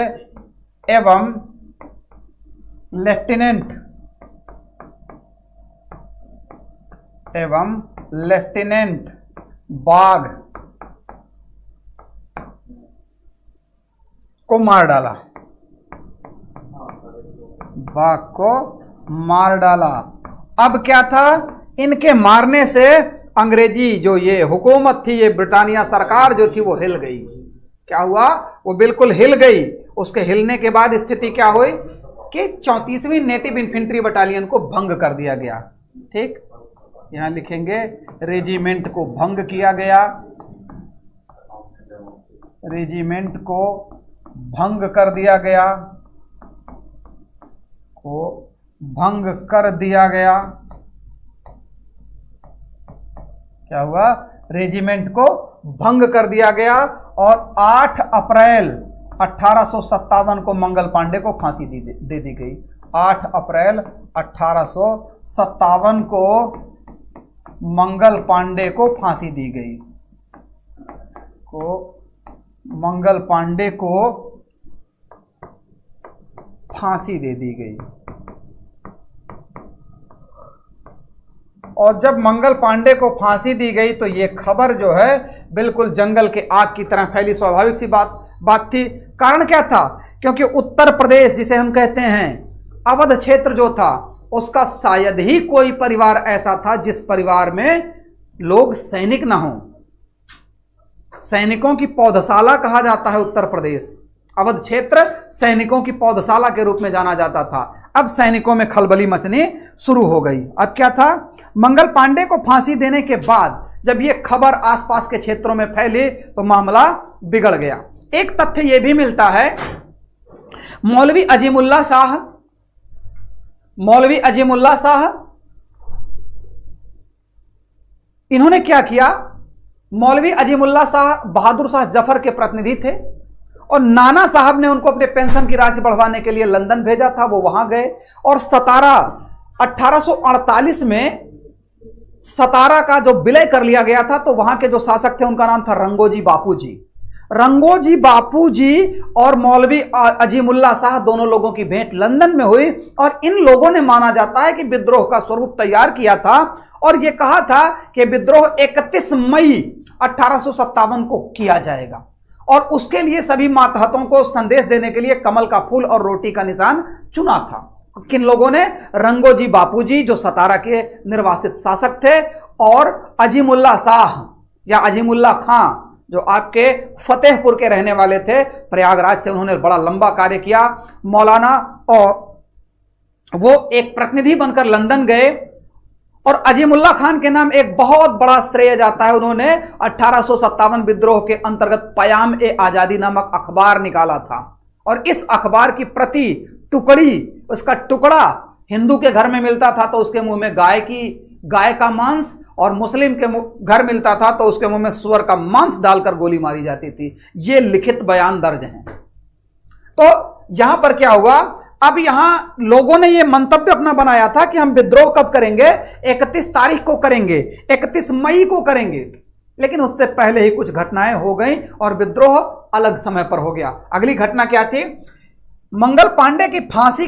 एवं लेफ्टिनेंट बाग को मार डाला, बाग को मार डाला। अब क्या था? इनके मारने से अंग्रेजी जो ये हुकूमत थी, ये ब्रिटानिया सरकार जो थी वो हिल गई। क्या हुआ? वो बिल्कुल हिल गई। उसके हिलने के बाद स्थिति क्या हुई कि 34वीं नेटिव इन्फेंट्री बटालियन को भंग कर दिया गया। ठीक, यहां लिखेंगे रेजिमेंट को भंग किया गया, रेजिमेंट को भंग कर दिया गया, को भंग कर दिया गया। क्या हुआ? रेजिमेंट को भंग कर दिया गया, और 8 अप्रैल 1857 को मंगल पांडे को फांसी दे दी गई। 8 अप्रैल 1857 को मंगल पांडे को फांसी दी गई, मंगल पांडे को फांसी दे दी गई। और जब मंगल पांडे को फांसी दी गई तो ये खबर जो है बिल्कुल जंगल के आग की तरह फैली। स्वाभाविक सी बात थी। कारण क्या था? क्योंकि उत्तर प्रदेश जिसे हम कहते हैं, अवध क्षेत्र जो था, उसका शायद ही कोई परिवार ऐसा था जिस परिवार में लोग सैनिक ना हो। सैनिकों की पौधशाला कहा जाता है उत्तर प्रदेश। अवध क्षेत्र सैनिकों की पौधशाला के रूप में जाना जाता था। अब सैनिकों में खलबली मचनी शुरू हो गई। अब क्या था, मंगल पांडे को फांसी देने के बाद जब ये खबर आसपास के क्षेत्रों में फैली तो मामला बिगड़ गया। एक तथ्य यह भी मिलता है, मौलवी अजीमुल्लाह शाह इन्होंने क्या किया, मौलवी अजीमुल्लाह शाह बहादुर शाह जफर के प्रतिनिधि थे और नाना साहब ने उनको अपने पेंशन की राशि बढ़वाने के लिए लंदन भेजा था। वो वहां गए और 1848 में सतारा का जो विलय कर लिया गया था, तो वहां के जो शासक थे उनका नाम था रंगोजी बापूजी और मौलवी अजीमुल्लाह शाह, दोनों लोगों की भेंट लंदन में हुई और इन लोगों ने माना जाता है कि विद्रोह का स्वरूप तैयार किया था और यह कहा था कि विद्रोह 31 मई 1857 को किया जाएगा और उसके लिए सभी मातहतों को संदेश देने के लिए कमल का फूल और रोटी का निशान चुना था। किन लोगों ने, रंगोजी बापूजी जो सतारा के निर्वासित शासक थे और अजीमुल्लाह शाह या अजीमुल्लाह खां जो आपके फतेहपुर के रहने वाले थे, प्रयागराज से उन्होंने बड़ा लंबा कार्य किया। मौलाना और वो एक प्रतिनिधि बनकर लंदन गए और अजीमुल्लाह खान के नाम एक बहुत बड़ा श्रेय जाता है। उन्होंने 1857 विद्रोह के अंतर्गत पयाम ए आजादी नामक अखबार निकाला था और इस अखबार की प्रति उसका टुकड़ा हिंदू के घर में मिलता था तो उसके मुंह में गाय का मांस और मुस्लिम के घर मिलता था तो उसके मुंह में सुअर का मांस डालकर गोली मारी जाती थी। ये लिखित बयान दर्ज हैं। तो यहां पर क्या हुआ, अब यहां लोगों ने यह मंतव्य अपना बनाया था कि हम विद्रोह कब करेंगे, 31 तारीख को करेंगे, 31 मई को करेंगे, लेकिन उससे पहले ही कुछ घटनाएं हो गई और विद्रोह अलग समय पर हो गया। अगली घटना क्या थी, मंगल पांडे की फांसी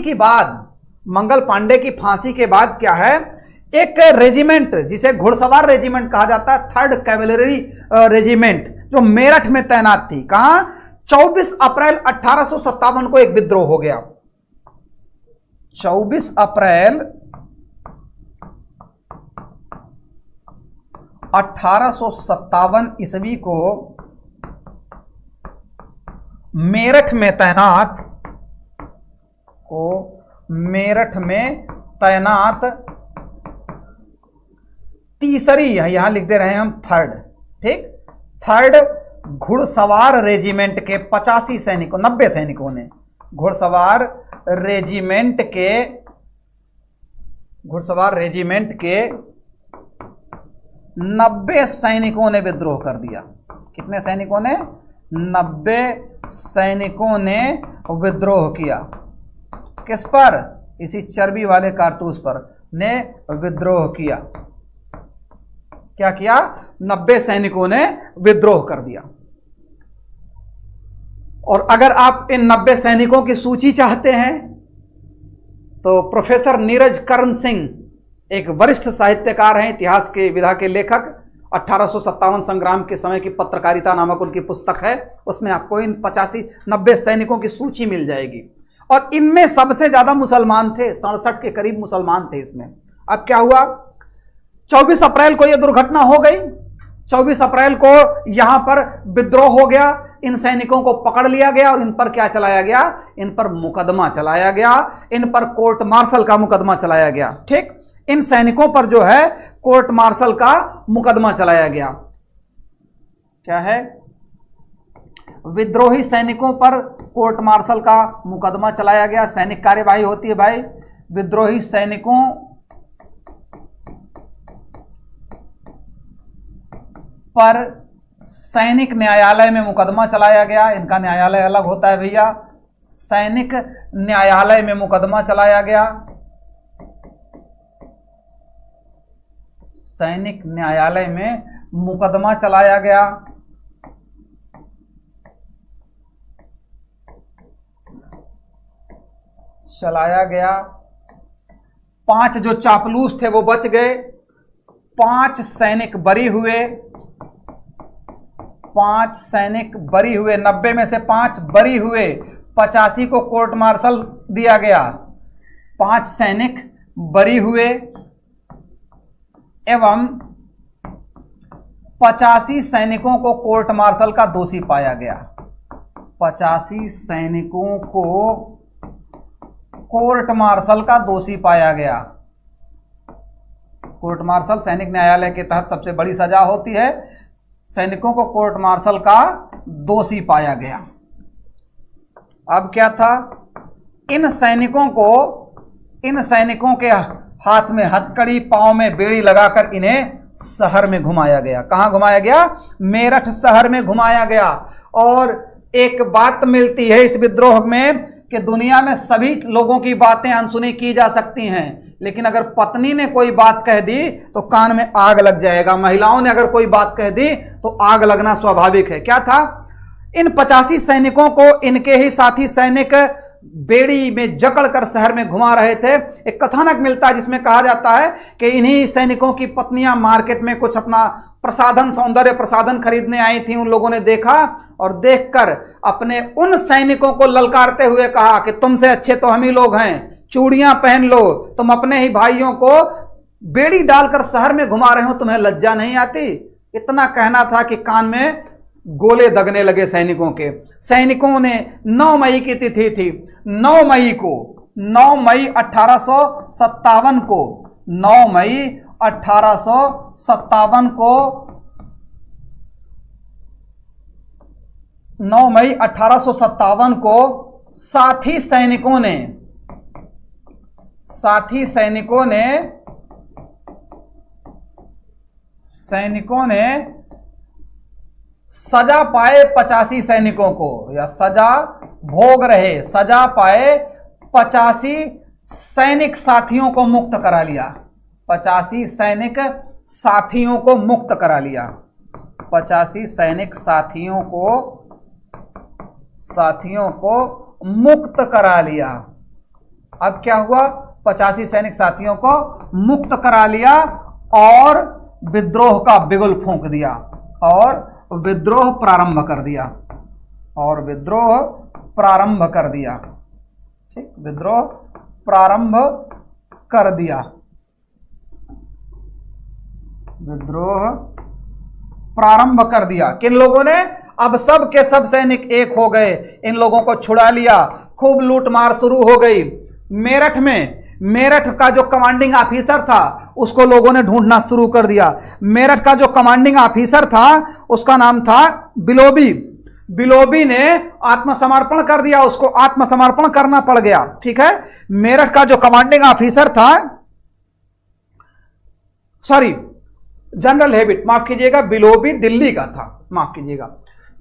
के बाद क्या है, एक रेजिमेंट जिसे घुड़सवार रेजिमेंट कहा जाता है, 3rd कैवेलरी रेजिमेंट जो मेरठ में तैनात थी। कहां, 24 अप्रैल 1857 को एक विद्रोह हो गया। 24 अप्रैल 1857 ईस्वी को मेरठ में तैनात तीसरी, यहां लिख दे रहे हैं हम 3rd, ठीक, 3rd घुड़सवार रेजिमेंट के 85 सैनिकों, 90 सैनिकों ने, घुड़सवार रेजिमेंट के 90 सैनिकों ने विद्रोह कर दिया। कितने सैनिकों ने, 90 सैनिकों ने विद्रोह किया। किस पर, इसी चर्बी वाले कारतूस पर ने विद्रोह किया। क्या किया, 90 सैनिकों ने विद्रोह कर दिया। और अगर आप इन 90 सैनिकों की सूची चाहते हैं तो प्रोफेसर नीरज कर्ण सिंह एक वरिष्ठ साहित्यकार हैं, इतिहास के विधा के लेखक, 1857 संग्राम के समय की पत्रकारिता नामक उनकी पुस्तक है, उसमें आपको इन 90 सैनिकों की सूची मिल जाएगी। और इनमें सबसे ज्यादा मुसलमान थे, 67 के करीब मुसलमान थे इसमें। अब क्या हुआ, 24 अप्रैल को यह दुर्घटना हो गई। 24 अप्रैल को यहां पर विद्रोह हो गया, इन सैनिकों को पकड़ लिया गया और इन पर क्या चलाया गया, इन पर मुकदमा चलाया गया, इन पर कोर्ट मार्शल का मुकदमा चलाया गया। ठीक, इन सैनिकों पर जो है कोर्ट मार्शल का मुकदमा चलाया गया। क्या है, विद्रोही सैनिकों पर कोर्ट मार्शल का मुकदमा चलाया गया। सैनिक कार्यवाही होती है भाई, विद्रोही सैनिकों पर सैनिक न्यायालय में मुकदमा चलाया गया। इनका न्यायालय अलग होता है भैया, सैनिक न्यायालय में मुकदमा चलाया गया। सैनिक न्यायालय में मुकदमा चलाया गया। चलाया गया 5 जो चापलूस थे वो बच गए, 5 सैनिक बरी हुए। 5 सैनिक बरी हुए, 90 में से 5 बरी हुए, 85 को कोर्ट मार्शल दिया गया। 5 सैनिक बरी हुए एवं 85 सैनिकों को कोर्ट मार्शल का दोषी पाया गया। 85 सैनिकों को कोर्ट मार्शल का दोषी पाया गया। कोर्ट मार्शल सैनिक न्यायालय के तहत सबसे बड़ी सजा होती है। सैनिकों को कोर्ट मार्शल का दोषी पाया गया। अब क्या था, इन सैनिकों के हाथ में हथकड़ी, पांव में बेड़ी लगाकर इन्हें शहर में घुमाया गया। कहां घुमाया गया? मेरठ शहर में घुमाया गया। और एक बात मिलती है इस विद्रोह में कि दुनिया में सभी लोगों की बातें अनसुनी की जा सकती हैं, लेकिन अगर पत्नी ने कोई बात कह दी तो कान में आग लग जाएगा। महिलाओं ने अगर कोई बात कह दी तो आग लगना स्वाभाविक है। क्या था, इन 85 सैनिकों को इनके ही साथी सैनिक बेड़ी में जकड़कर शहर में घुमा रहे थे। एक कथानक मिलता है जिसमें कहा जाता है कि इन्हीं सैनिकों की पत्नियां मार्केट में कुछ अपना सौंदर्य प्रसाधन खरीदने आई थी। उन लोगों ने देखा और देखकर अपने उन सैनिकों को ललकारते हुए कहा कि तुमसे अच्छे तो हम ही लोग हैं, चूड़ियां पहन लो, तुम अपने ही भाइयों को बेड़ी डालकर शहर में घुमा रहे हो, तुम्हें लज्जा नहीं आती? इतना कहना था कि कान में गोले दगने लगे सैनिकों के। सैनिकों ने 9 मई की तिथि थी, 9 मई 1857 को 9 मई 1857 को 9 मई 1857 को साथी सैनिकों ने सजा पाए 85 सैनिकों को, या सजा भोग रहे सजा पाए 85 सैनिक साथियों को मुक्त करा लिया। 85 सैनिक साथियों को मुक्त करा लिया। 85 सैनिक साथियों को मुक्त करा लिया। अब क्या हुआ, 85 सैनिक साथियों को मुक्त करा लिया और विद्रोह का बिगुल फूंक दिया और विद्रोह प्रारंभ कर दिया। ठीक, विद्रोह प्रारंभ कर दिया। किन लोगों ने? अब सब के सब सैनिक एक हो गए, इन लोगों को छुड़ा लिया। खूब लूटमार शुरू हो गई। मेरठ का जो कमांडिंग ऑफिसर था उसको लोगों ने ढूंढना शुरू कर दिया। मेरठ का जो कमांडिंग ऑफिसर था उसका नाम था बिलोबी। बिलोबी ने आत्मसमर्पण कर दिया, उसको आत्मसमर्पण करना पड़ गया। ठीक है, मेरठ का जो कमांडिंग ऑफिसर था, सॉरी जनरल हेबिट, माफ कीजिएगा, बिलोबी दिल्ली का था, माफ कीजिएगा।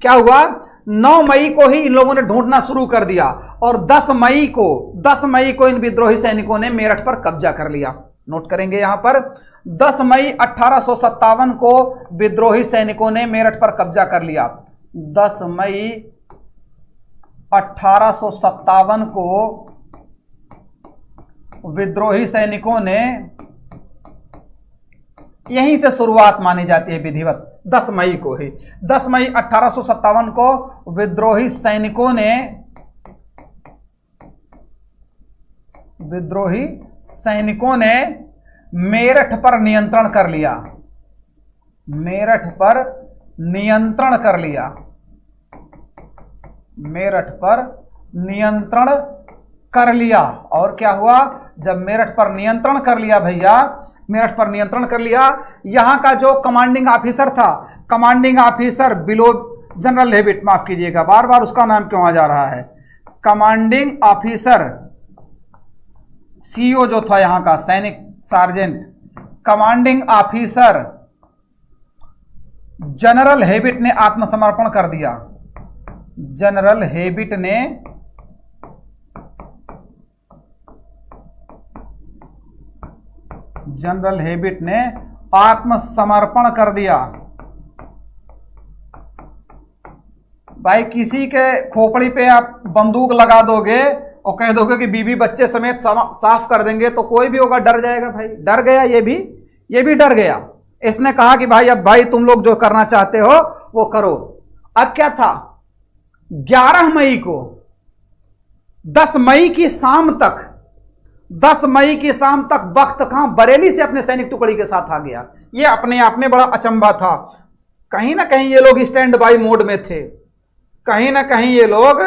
क्या हुआ, 9 मई को ही इन लोगों ने ढूंढना शुरू कर दिया और 10 मई को इन विद्रोही सैनिकों ने मेरठ पर कब्जा कर लिया। नोट करेंगे यहां पर, 10 मई 1857 को विद्रोही सैनिकों ने मेरठ पर कब्जा कर लिया। 10 मई 1857 को विद्रोही सैनिकों ने, यहीं से शुरुआत मानी जाती है विधिवत, 10 मई को ही, 10 मई 1857 को विद्रोही सैनिकों ने मेरठ पर नियंत्रण कर लिया। मेरठ पर नियंत्रण कर लिया। और क्या हुआ, जब मेरठ पर नियंत्रण कर लिया भैया, मेरठ पर नियंत्रण कर लिया, यहां का जो कमांडिंग ऑफिसर था, कमांडिंग ऑफिसर जनरल हेबिट, माफ कीजिएगा, बार बार उसका नाम क्यों आ जा रहा है, कमांडिंग ऑफिसर, सीईओ जो था यहां का, सैनिक sergeant, commanding officer general habit ने आत्मसमर्पण कर दिया। जनरल हेबिट ने आत्मसमर्पण कर दिया। भाई किसी के खोपड़ी पे आप बंदूक लगा दोगे और कह दोगे कि बीवी बच्चे समेत साफ कर देंगे तो कोई भी होगा डर जाएगा। भाई डर गया, ये भी डर गया। इसने कहा कि भाई अब भाई तुम लोग जो करना चाहते हो वो करो। अब क्या था, 11 मई को 10 मई की शाम तक वक्त खां बरेली से अपने सैनिक टुकड़ी के साथ आ गया। ये अपने आप में बड़ा अचंभा था। कहीं ना कहीं ये लोग स्टैंड बाई मोड में थे, कहीं ना कहीं ये लोग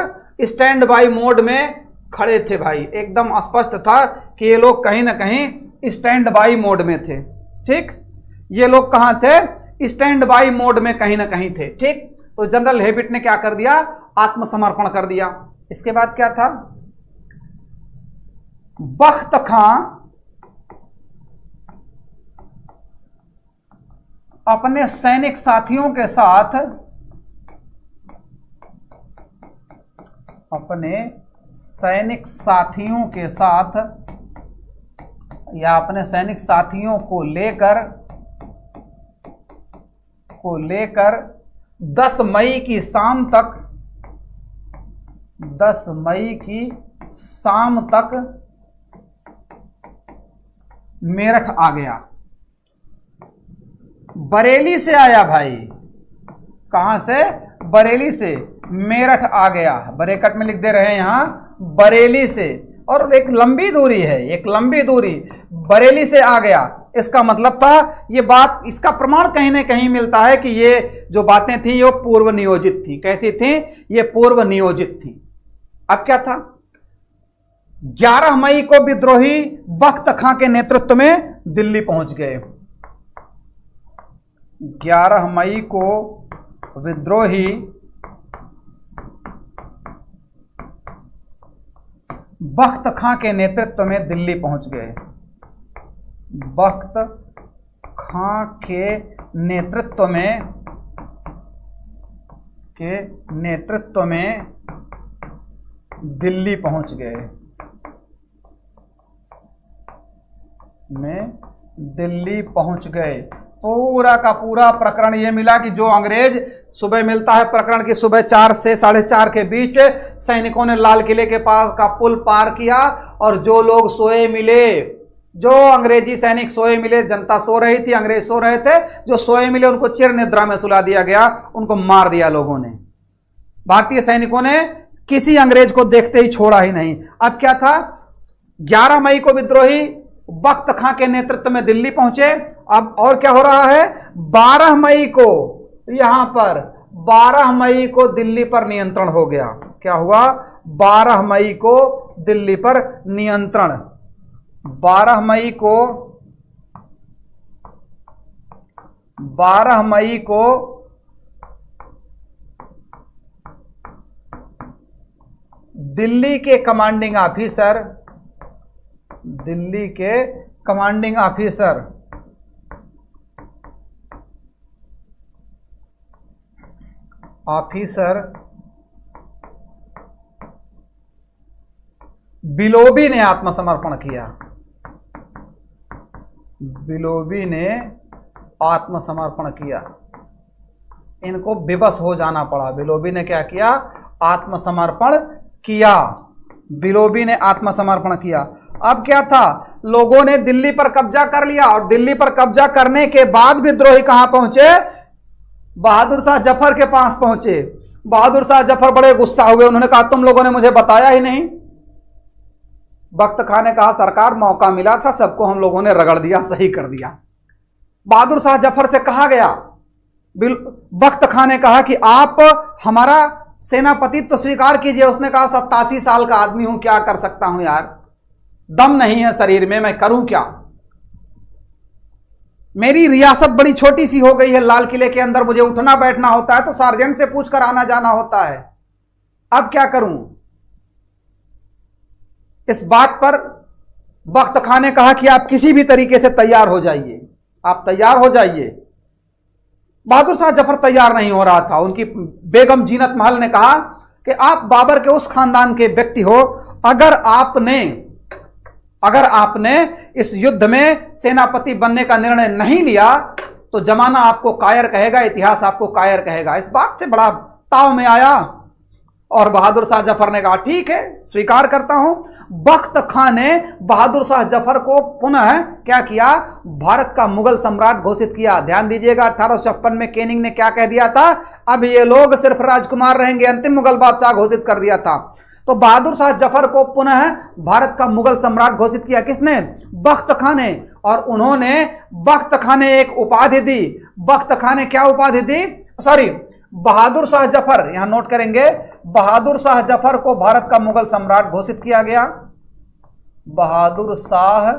स्टैंड बाई मोड में खड़े थे भाई, एकदम स्पष्ट था कि ये लोग कहीं ना कहीं स्टैंड बाई मोड में थे। ठीक, ये लोग कहां थे? स्टैंड बाई मोड में कहीं ना कहीं थे। ठीक, तो जनरल हेबिट ने क्या कर दिया? आत्मसमर्पण कर दिया। इसके बाद क्या था? बख्त खां अपने सैनिक साथियों के साथ या अपने सैनिक साथियों को लेकर 10 मई की शाम तक मेरठ आ गया। बरेली से आया भाई, कहां से? बरेली से मेरठ आ गया। ब्रैकेट में लिख दे रहे हैं यहां, बरेली से, और एक लंबी दूरी है, बरेली से आ गया। इसका मतलब था, ये बात, इसका प्रमाण कहीं ना कहीं मिलता है कि ये जो बातें थी ये पूर्व नियोजित थी। कैसी थी? ये पूर्व नियोजित थी। अब क्या था? 11 मई को विद्रोही बख्त खां के नेतृत्व में दिल्ली पहुंच गए। 11 मई को विद्रोही बख्त खां के नेतृत्व में दिल्ली पहुंच गए। बख्त खां के नेतृत्व में दिल्ली पहुंच गए। पूरा का पूरा प्रकरण ये मिला कि जो अंग्रेज, सुबह मिलता है प्रकरण की सुबह 4 से 4:30 के बीच सैनिकों ने लाल किले के पास का पुल पार किया, और जो लोग सोए मिले, जो अंग्रेजी सैनिक सोए मिले, जनता सो रही थी, अंग्रेज सो रहे थे, जो सोए मिले उनको चिर निद्रा में सुला दिया गया, उनको मार दिया लोगों ने। भारतीय सैनिकों ने किसी अंग्रेज को देखते ही छोड़ा ही नहीं। अब क्या था? 11 मई को विद्रोही बख्त खां के नेतृत्व में दिल्ली पहुंचे। अब और क्या हो रहा है? 12 मई को, यहां पर 12 मई को दिल्ली पर नियंत्रण हो गया। क्या हुआ? 12 मई को दिल्ली पर नियंत्रण। 12 मई को दिल्ली के कमांडिंग ऑफिसर बिलोबी ने आत्मसमर्पण किया। इनको विवश हो जाना पड़ा। बिलोबी ने क्या किया? आत्मसमर्पण किया। अब क्या था? लोगों ने दिल्ली पर कब्जा कर लिया, और दिल्ली पर कब्जा करने के बाद विद्रोही कहां पहुंचे? बहादुर शाह जफर के पास पहुंचे। बहादुर शाह जफर बड़े गुस्सा हुए, उन्होंने कहा तुम लोगों ने मुझे बताया ही नहीं। बख्त खां ने कहा सरकार, मौका मिला था, सबको हम लोगों ने रगड़ दिया, सही कर दिया। बहादुर शाह जफर से कहा गया, बख्त खां ने कहा कि आप हमारा सेनापति तो स्वीकार कीजिए। उसने कहा 87 साल का आदमी हूं, क्या कर सकता हूं यार, दम नहीं है शरीर में, मैं करूं क्या? मेरी रियासत बड़ी छोटी सी हो गई है, लाल किले के अंदर मुझे उठना बैठना होता है तो सार्जेंट से पूछकर आना जाना होता है, अब क्या करूं? इस बात पर बख्त खां ने कहा कि आप किसी भी तरीके से तैयार हो जाइए, आप तैयार हो जाइए। बहादुर शाह जफर तैयार नहीं हो रहा था। उनकी बेगम जीनत महल ने कहा कि आप बाबर के उस खानदान के व्यक्ति हो, अगर आपने इस युद्ध में सेनापति बनने का निर्णय नहीं लिया तो जमाना आपको कायर कहेगा, इतिहास आपको कायर कहेगा। इस बात से बड़ा ताव में आया और बहादुर शाह जफर ने कहा ठीक है, स्वीकार करता हूं। बख्त खां ने बहादुर शाह जफर को पुनः क्या किया? भारत का मुगल सम्राट घोषित किया। ध्यान दीजिएगा 1856 में केनिंग ने क्या कह दिया था? अब ये लोग सिर्फ राजकुमार रहेंगे, अंतिम मुगल बादशाह घोषित कर दिया था। तो बहादुर शाह जफर को पुनः भारत का मुगल सम्राट घोषित किया। किसने? बख्त खां ने। और उन्होंने, बख्त खां ने एक उपाधि दी। बख्त खां ने क्या उपाधि दी? बहादुर शाह जफर, यहां नोट करेंगे, बहादुर शाह जफर को भारत का मुगल सम्राट घोषित किया गया। बहादुर शाह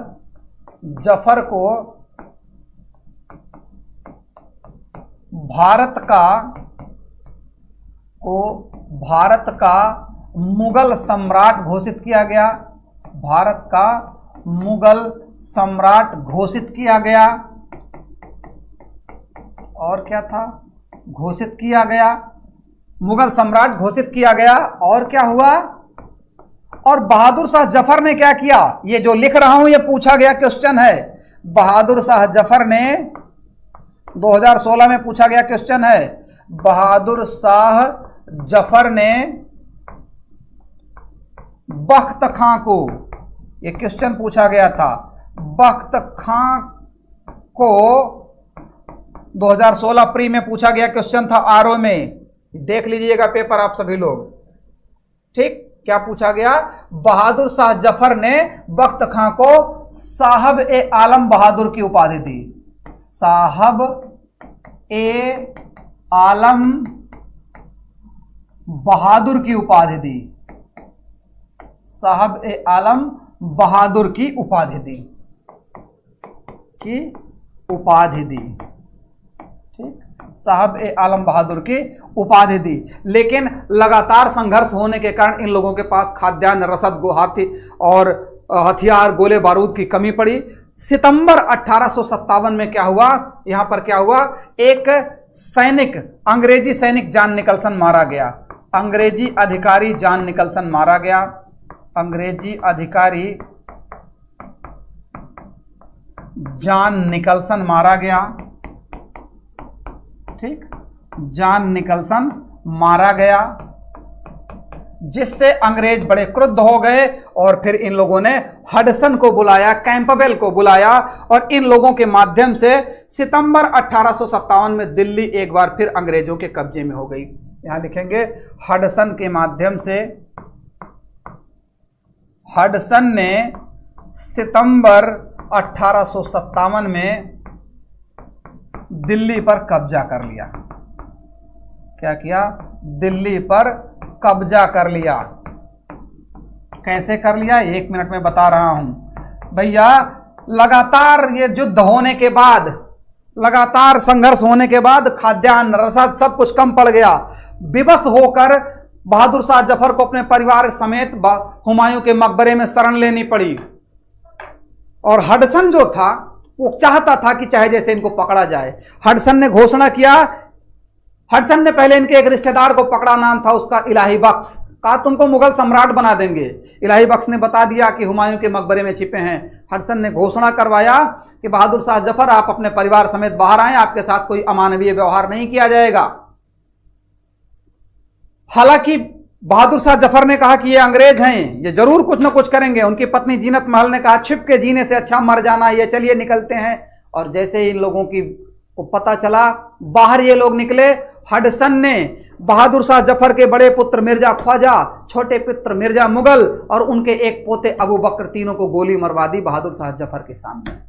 जफर को भारत का मुगल सम्राट घोषित किया गया। भारत का मुगल सम्राट घोषित किया गया। और क्या था? घोषित किया गया, मुगल सम्राट घोषित किया गया। और क्या हुआ? और बहादुर शाह जफर ने क्या किया? ये जो लिख रहा हूं ये पूछा गया क्वेश्चन है। बहादुर शाह जफर ने 2016 में पूछा गया क्वेश्चन है। बहादुर शाह जफर ने बख्त खां को, ये क्वेश्चन पूछा गया था, बख्त खां को 2016 प्री में पूछा गया क्वेश्चन था, आरओ में। देख लीजिएगा पेपर आप सभी लोग। ठीक, क्या पूछा गया? बहादुर शाह जफर ने बख्त खां को साहब ए आलम बहादुर की उपाधि दी। साहब ए आलम बहादुर की उपाधि दी। साहब ए आलम बहादुर की उपाधि दी, ठीक, साहब ए आलम बहादुर की उपाधि दी। लेकिन लगातार संघर्ष होने के कारण इन लोगों के पास खाद्यान्न, रसद, गुहाती और हथियार, गोले बारूद की कमी पड़ी। सितंबर 1857 में क्या हुआ? यहां पर क्या हुआ? एक सैनिक, अंग्रेजी सैनिक जॉन निकलसन मारा गया। अंग्रेजी अधिकारी जॉन निकलसन मारा गया। अंग्रेजी अधिकारी जॉन निकलसन मारा गया। ठीक, जॉन निकलसन मारा गया, जिससे अंग्रेज बड़े क्रुद्ध हो गए और फिर इन लोगों ने हडसन को बुलाया, कैंपबेल को बुलाया और इन लोगों के माध्यम से सितंबर 1857 में दिल्ली एक बार फिर अंग्रेजों के कब्जे में हो गई। यहां लिखेंगे हडसन के माध्यम से। हडसन ने सितंबर 1857 में दिल्ली पर कब्जा कर लिया। क्या किया? दिल्ली पर कब्जा कर लिया। कैसे कर लिया? 1 मिनट में बता रहा हूं भैया। लगातार ये युद्ध होने के बाद, लगातार संघर्ष होने के बाद खाद्यान्न, रसद सब कुछ कम पड़ गया। विवश होकर बहादुर शाह जफर को अपने परिवार समेत हुमायूं के मकबरे में शरण लेनी पड़ी। और हडसन जो था वो चाहता था कि चाहे जैसे इनको पकड़ा जाए। हडसन ने घोषणा किया, हडसन ने पहले इनके एक रिश्तेदार को पकड़ा, नाम था उसका इलाही बख्श। कहा तुमको मुगल सम्राट बना देंगे। इलाही बख्श ने बता दिया कि हुमायूं के मकबरे में छिपे हैं। हडसन ने घोषणा करवाया कि बहादुर शाह जफर आप अपने परिवार समेत बाहर आए, आपके साथ कोई अमानवीय व्यवहार नहीं किया जाएगा। हालांकि बहादुर शाह जफर ने कहा कि ये अंग्रेज हैं, ये जरूर कुछ ना कुछ करेंगे। उनकी पत्नी जीनत महल ने कहा छिप के जीने से अच्छा मर जाना, ये चलिए निकलते हैं। और जैसे इन लोगों को पता चला, बाहर ये लोग निकले। हडसन ने बहादुर शाह जफर के बड़े पुत्र मिर्जा ख्वाजा, छोटे पुत्र मिर्जा मुगल और उनके एक पोते अबू बकर, तीनों को गोली मरवा दी बहादुर शाह जफर के सामने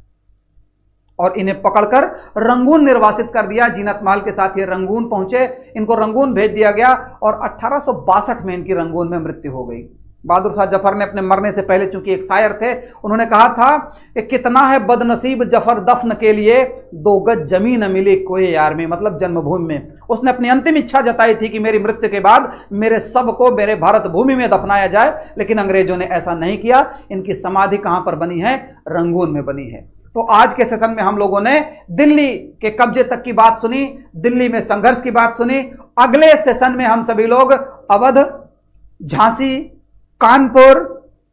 और इन्हें पकड़कर रंगून निर्वासित कर दिया। जीनत महल के साथ ये रंगून पहुंचे, इनको रंगून भेज दिया गया और 1862 में इनकी रंगून में मृत्यु हो गई। बहादुर शाह जफर ने अपने मरने से पहले, चूंकि एक शायर थे, उन्होंने कहा था कि कितना है बदनसीब जफर दफन के लिए, 2 गज जमीन न मिली कोई यार में, मतलब जन्मभूमि में। उसने अपनी अंतिम इच्छा जताई थी कि मेरी मृत्यु के बाद मेरे सब को मेरे भारत भूमि में दफनाया जाए, लेकिन अंग्रेजों ने ऐसा नहीं किया। इनकी समाधि कहां पर बनी है? रंगून में बनी है। तो आज के सेशन में हम लोगों ने दिल्ली के कब्जे तक की बात सुनी, दिल्ली में संघर्ष की बात सुनी। अगले सेशन में हम सभी लोग अवध, झांसी, कानपुर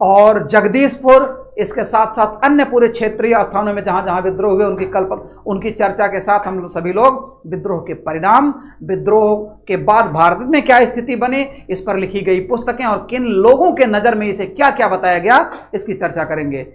और जगदीशपुर, इसके साथ साथ अन्य पूरे क्षेत्रीय स्थानों में जहां जहां विद्रोह हुए उनकी चर्चा के साथ हम सभी लोग विद्रोह के परिणाम, विद्रोह के बाद भारत में क्या स्थिति बनी, इस पर लिखी गई पुस्तकें और किन लोगों के नजर में इसे क्या क्या बताया गया, इसकी चर्चा करेंगे।